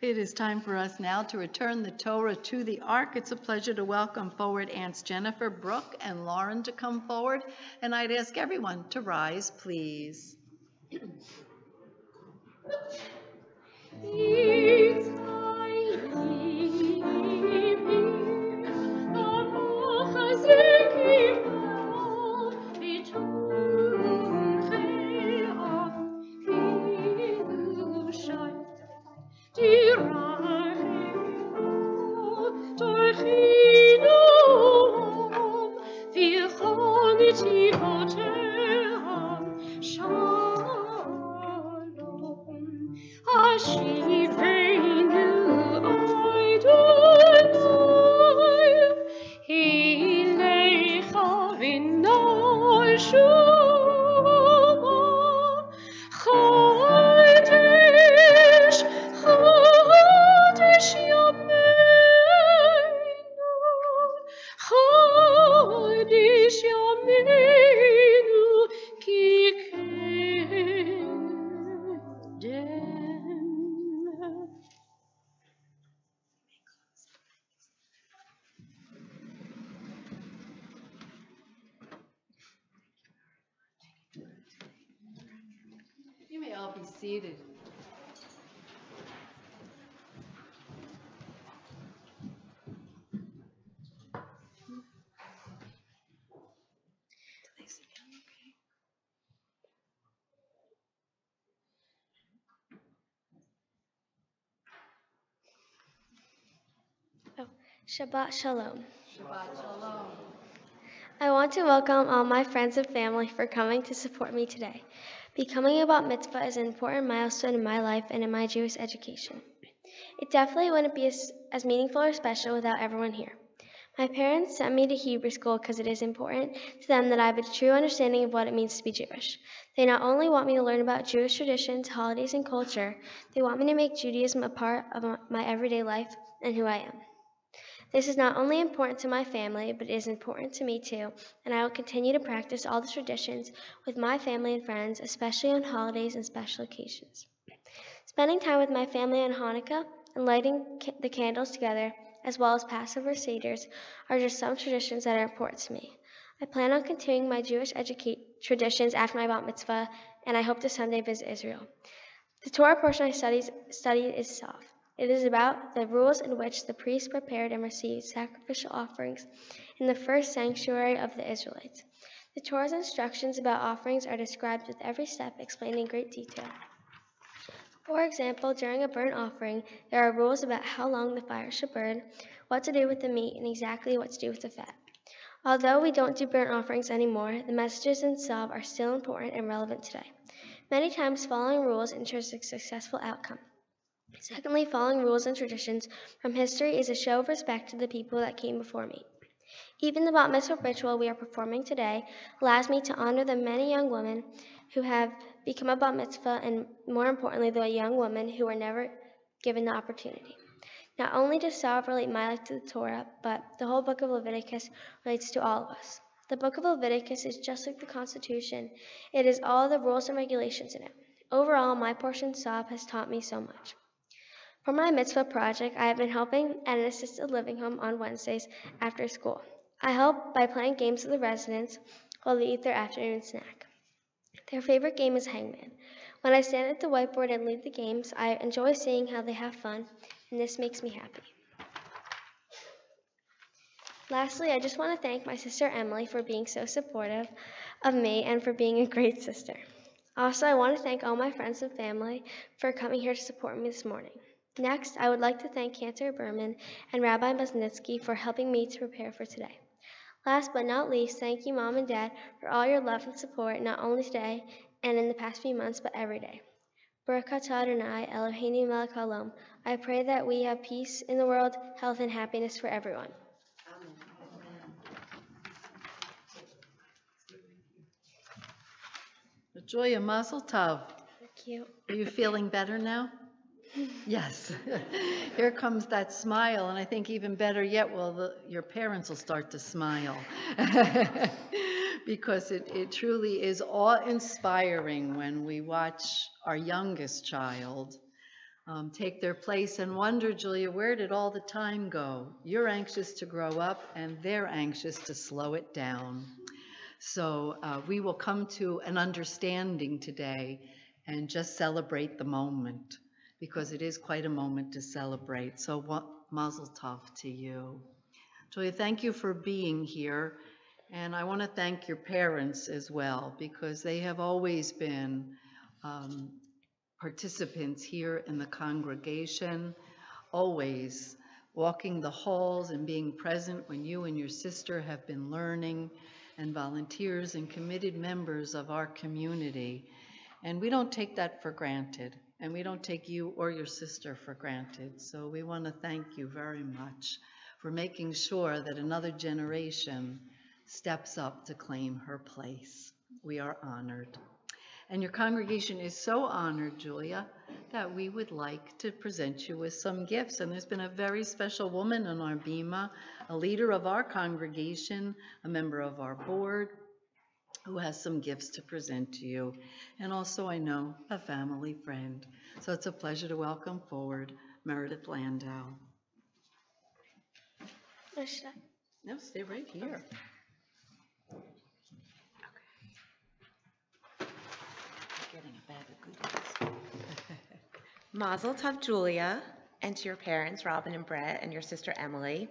It is time for us now to return the Torah to the Ark. It's a pleasure to welcome forward Aunts Jennifer, Brooke, and Lauren to come forward. And I'd ask everyone to rise, please. You may all be seated. Shabbat Shalom. I want to welcome all my friends and family for coming to support me today. Becoming a bat mitzvah is an important milestone in my life and in my Jewish education. It definitely wouldn't be as meaningful or special without everyone here. My parents sent me to Hebrew school because it is important to them that I have a true understanding of what it means to be Jewish. They not only want me to learn about Jewish traditions, holidays, and culture, they want me to make Judaism a part of my everyday life and who I am. This is not only important to my family, but it is important to me too, and I will continue to practice all the traditions with my family and friends, especially on holidays and special occasions. Spending time with my family on Hanukkah and lighting the candles together, as well as Passover Seders, are just some traditions that are important to me. I plan on continuing my Jewish traditions after my bat mitzvah, and I hope to someday visit Israel. The Torah portion I studied is Sov. It is about the rules in which the priests prepared and received sacrificial offerings in the first sanctuary of the Israelites. The Torah's instructions about offerings are described with every step explained in great detail. For example, during a burnt offering, there are rules about how long the fire should burn, what to do with the meat, and exactly what to do with the fat. Although we don't do burnt offerings anymore, the messages in Sov are still important and relevant today. Many times, following rules ensures a successful outcome. Secondly, following rules and traditions from history is a show of respect to the people that came before me. Even the bat mitzvah ritual we are performing today allows me to honor the many young women who have become a bat mitzvah, and more importantly, the young women who were never given the opportunity. Not only does Sov relate my life to the Torah, but the whole book of Leviticus relates to all of us. The book of Leviticus is just like the Constitution. It is all the rules and regulations in it. Overall, my portion Sov has taught me so much. For my mitzvah project, I have been helping at an assisted living home on Wednesdays after school. I help by playing games with the residents while they eat their afternoon snack. Their favorite game is Hangman. When I stand at the whiteboard and lead the games, I enjoy seeing how they have fun, and this makes me happy. Lastly, I just want to thank my sister Emily for being so supportive of me and for being a great sister. Also, I want to thank all my friends and family for coming here to support me this morning. Next, I would like to thank Cantor Berman and Rabbi Mesnitsky for helping me to prepare for today. Last but not least, thank you, Mom and Dad, for all your love and support, not only today and in the past few months, but every day. Baruch atah Adonai, Eloheinu melech haolam. I pray that we have peace in the world, health, and happiness for everyone. Joya, mazel tov. Thank you. Are you feeling better now? Yes. Here comes that smile, and I think even better yet, your parents will start to smile. Because it truly is awe-inspiring when we watch our youngest child take their place and wonder, Julia, where did all the time go? You're anxious to grow up, and they're anxious to slow it down. So we will come to an understanding today and just celebrate the moment, because it is quite a moment to celebrate. So mazel tov to you. Julia, thank you for being here. And I want to thank your parents as well, because they have always been participants here in the congregation, always walking the halls and being present when you and your sister have been learning, and volunteers and committed members of our community. And we don't take that for granted, and we don't take you or your sister for granted. So we want to thank you very much for making sure that another generation steps up to claim her place. We are honored. And your congregation is so honored, Julia, that we would like to present you with some gifts. And there's been a very special woman on our bima, a leader of our congregation, a member of our board, who has some gifts to present to you. And also, I know, a family friend. So it's a pleasure to welcome forward Meredith Landau. No, stay right here. Getting a bag of goodies. Mazel tov, Julia, and to your parents, Robin and Brett, and your sister, Emily.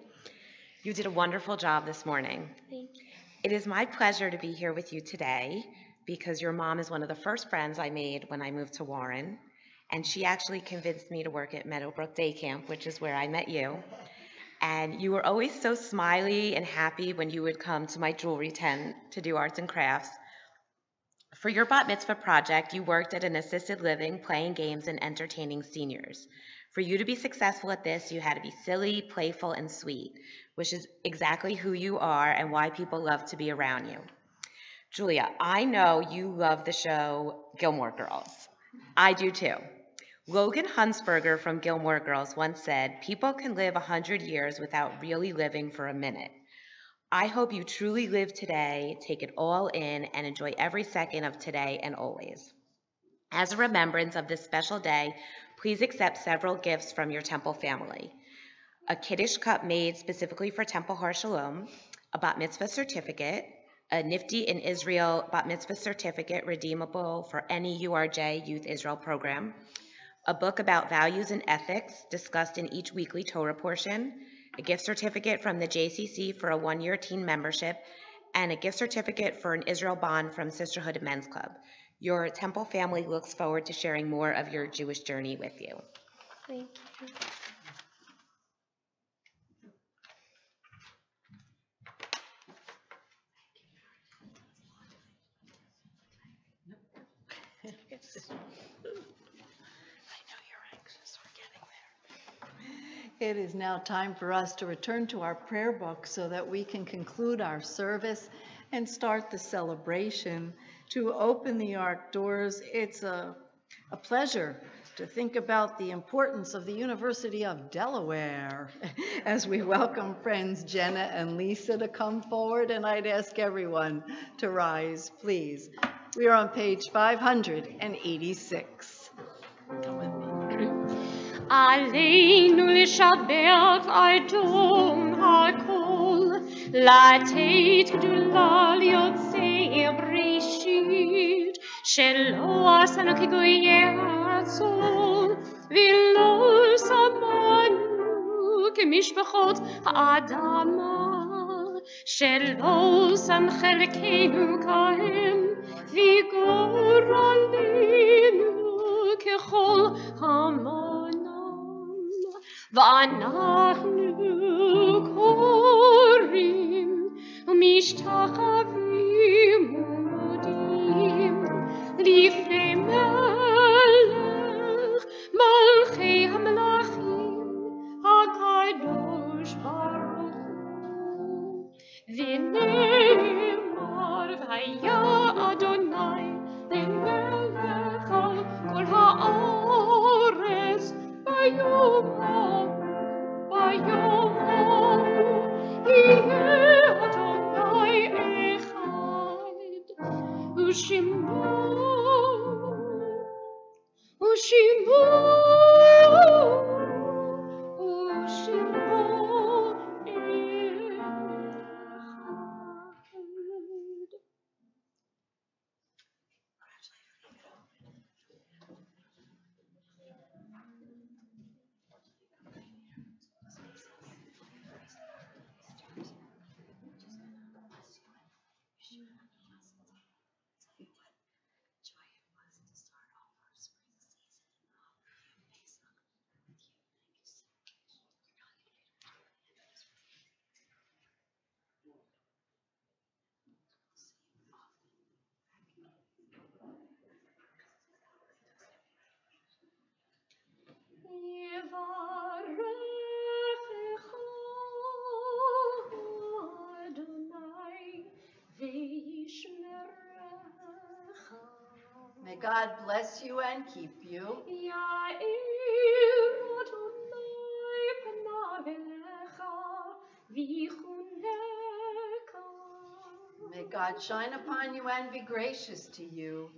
You did a wonderful job this morning. Thank you. It is my pleasure to be here with you today because your mom is one of the first friends I made when I moved to Warren, and she actually convinced me to work at Meadowbrook Day Camp, which is where I met you. And you were always so smiley and happy when you would come to my jewelry tent to do arts and crafts. For your bat mitzvah project, you worked at an assisted living, playing games and entertaining seniors. For you to be successful at this, you had to be silly, playful, and sweet, which is exactly who you are and why people love to be around you. Julia, I know you love the show Gilmore Girls. I do too. Logan Hunsberger from Gilmore Girls once said, "People can live 100 years without really living for a minute." I hope you truly live today, take it all in, and enjoy every second of today and always. As a remembrance of this special day, please accept several gifts from your Temple family. A Kiddush cup made specifically for Temple Har Shalom, a Bat Mitzvah certificate, a Nifty in Israel Bat Mitzvah certificate redeemable for any URJ Youth Israel program, a book about values and ethics discussed in each weekly Torah portion, a gift certificate from the JCC for a one-year teen membership, and a gift certificate for an Israel bond from Sisterhood Men's Club. Your Temple family looks forward to sharing more of your Jewish journey with you. Thank you. It is now time for us to return to our prayer book so that we can conclude our service and start the celebration. To open the Ark doors, it's a pleasure to think about the importance of the University of Delaware as we welcome friends Jenna and Lisa to come forward, and I'd ask everyone to rise, please. We are on page 586. Come with me. עלינו לשבח אדום הכל, לתת גדולה ליוצאי בראשית, שלא עשנו כגויי הצאן, ולא שמנו כמשפחות האדמה, שלא שם חלקנו כהם, וגורלנו ככל המון. ואנחנו קוראים ומשתחווים ומודים לפני מלך מלכי המלכים הקדוש ברוך הוא. ונאמר והיה אדוני למלך על כל הארץ ביום יהיה אדוני אחד, ושמו May God bless you and keep you. May God shine upon you and be gracious to you.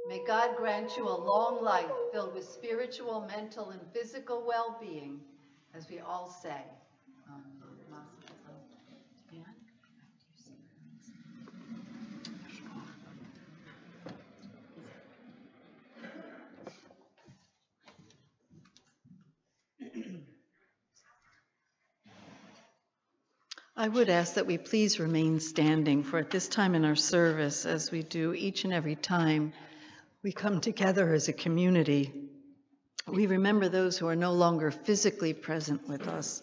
May God grant you a long life filled with spiritual, mental, and physical well-being, as we all say. I would ask that we please remain standing, for at this time in our service, as we do each and every time we come together as a community, we remember those who are no longer physically present with us,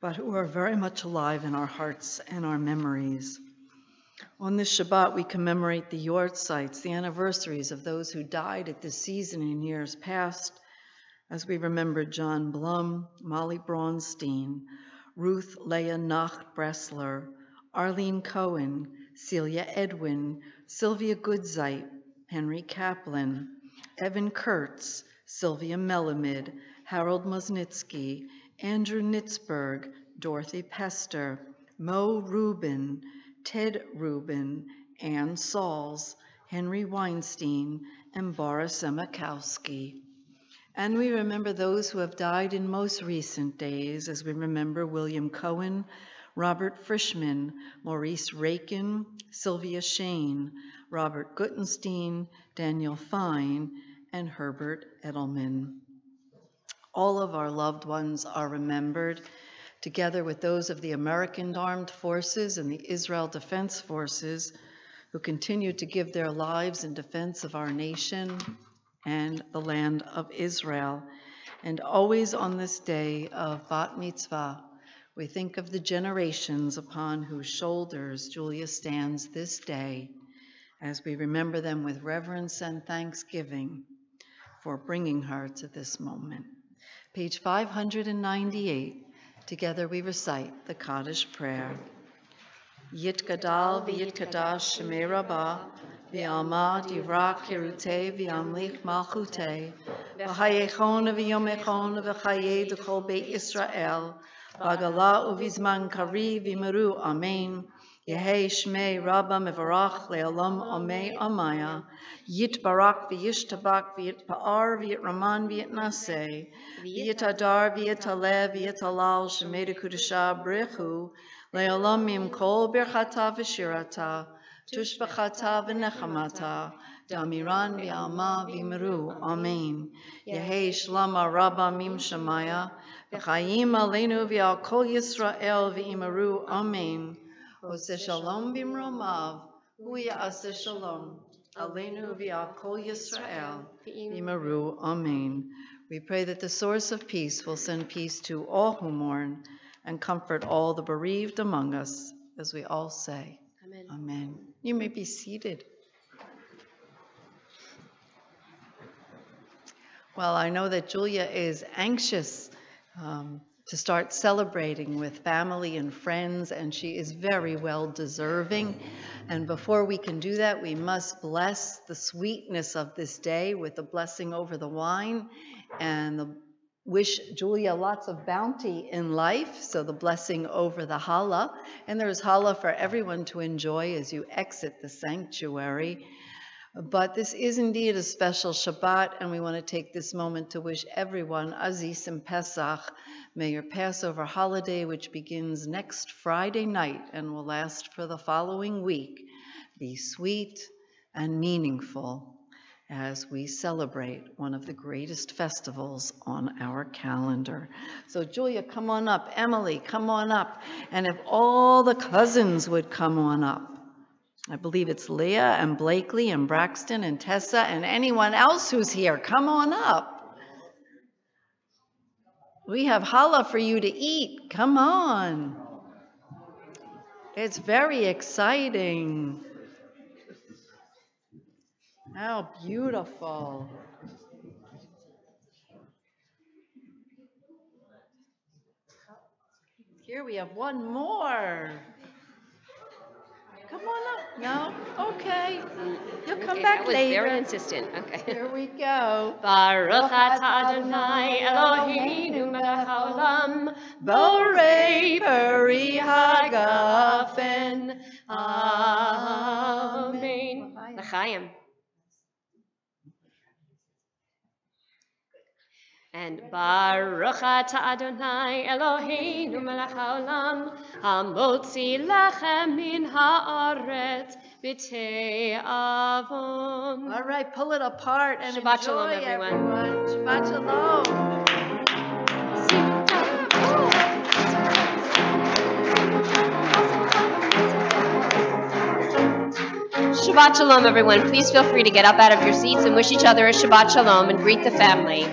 but who are very much alive in our hearts and our memories. On this Shabbat, we commemorate the yortzites, the anniversaries of those who died at this season in years past, as we remember John Blum, Molly Braunstein, Ruth Leah Nacht Bressler, Arlene Cohen, Celia Edwin, Sylvia Goodzeit, Henry Kaplan, Evan Kurtz, Sylvia Melamid, Harold Musnitsky, Andrew Nitzberg, Dorothy Pester, Mo Rubin, Ted Rubin, Ann Sauls, Henry Weinstein, and Boris Emakowski. And we remember those who have died in most recent days, as we remember William Cohen, Robert Frischman, Maurice Rakin, Sylvia Shane, Robert Guttenstein, Daniel Fine, and Herbert Edelman. All of our loved ones are remembered, together with those of the American Armed Forces and the Israel Defense Forces, who continue to give their lives in defense of our nation and the land of Israel. And always on this day of Bat Mitzvah, we think of the generations upon whose shoulders Julia stands this day, as we remember them with reverence and thanksgiving for bringing her to this moment. Page 598, together we recite the Kaddish prayer. Yitgadal v'yitkadash shemei Rabbah, v'yamad yivrak hirutei v'yamlich malchutei, v'chayechon v'yomechon v'chayei d'chol beit Yisrael, v'agala uvizman kari v'miru amen. Yehei shmei Rabbah mevarach le'olam amei amaya, yitbarak v'yishtabak v'yitpa'ar v'yitraman v'yitnaseh, v'yitadar v'yitaleh v'yitalal shemei dekudesha brichu, le'olam mim kol birchata v'shirata, tushbachata v'nechamata, damiran v'alma v'miru, amen. Yehei shlama Rabbah mim shamaya, v'chayim aleinu v'al kol Yisrael v'imaru, amen. Ose shalom bimromav, hu ya'aseh shalom, aleinu v'al kol Yisrael v'imaru, amen. We pray that the source of peace will send peace to all who mourn and comfort all the bereaved among us, as we all say, amen. Amen. You may be seated. Well, I know that Julia is anxious to start celebrating with family and friends, and she is very well deserving. And before we can do that, we must bless the sweetness of this day with the blessing over the wine and wish Julia lots of bounty in life, so the blessing over the challah. And there's challah for everyone to enjoy as you exit the sanctuary. But this is indeed a special Shabbat, and we want to take this moment to wish everyone Aziz and Pesach. May your Passover holiday, which begins next Friday night and will last for the following week, be sweet and meaningful as we celebrate one of the greatest festivals on our calendar. So Julia, come on up. Emily, come on up. And if all the cousins would come on up. I believe it's Leah and Blakely and Braxton and Tessa and anyone else who's here. Come on up. We have challah for you to eat. Come on. It's very exciting. How beautiful. Here we have one more. Come on up. No? Okay. You'll come back later. Very insistent. Okay. Here we go. Baruch atah Adonai Eloheinu melech haolam, Borei peri hagafen. Amen. L'chaim. And Baruch atah Adonai Eloheinu melech haolam, hamotzi lechem min haaretz b'tei avon. All right, pull it apart and Shabbat enjoy, shalom, everyone. Shabbat shalom. Shabbat Shalom, everyone. Please feel free to get up out of your seats and wish each other a Shabbat Shalom and greet the family.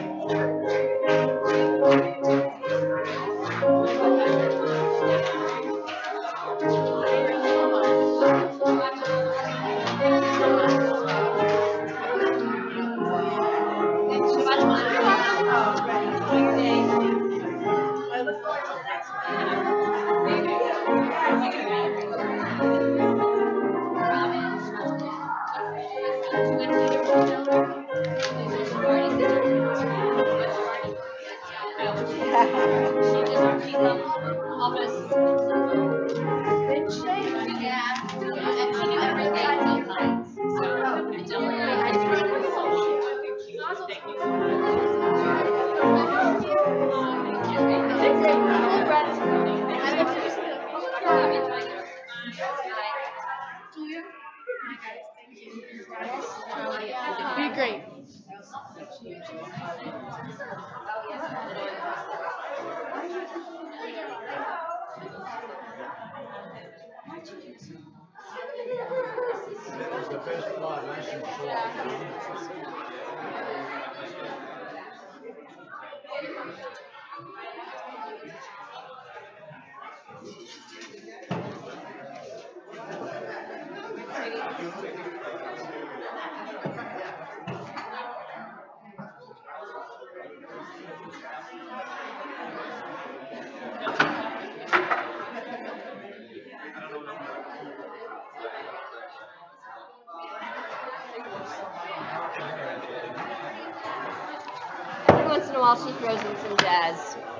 Be great. Every once in a while, she throws in some jazz.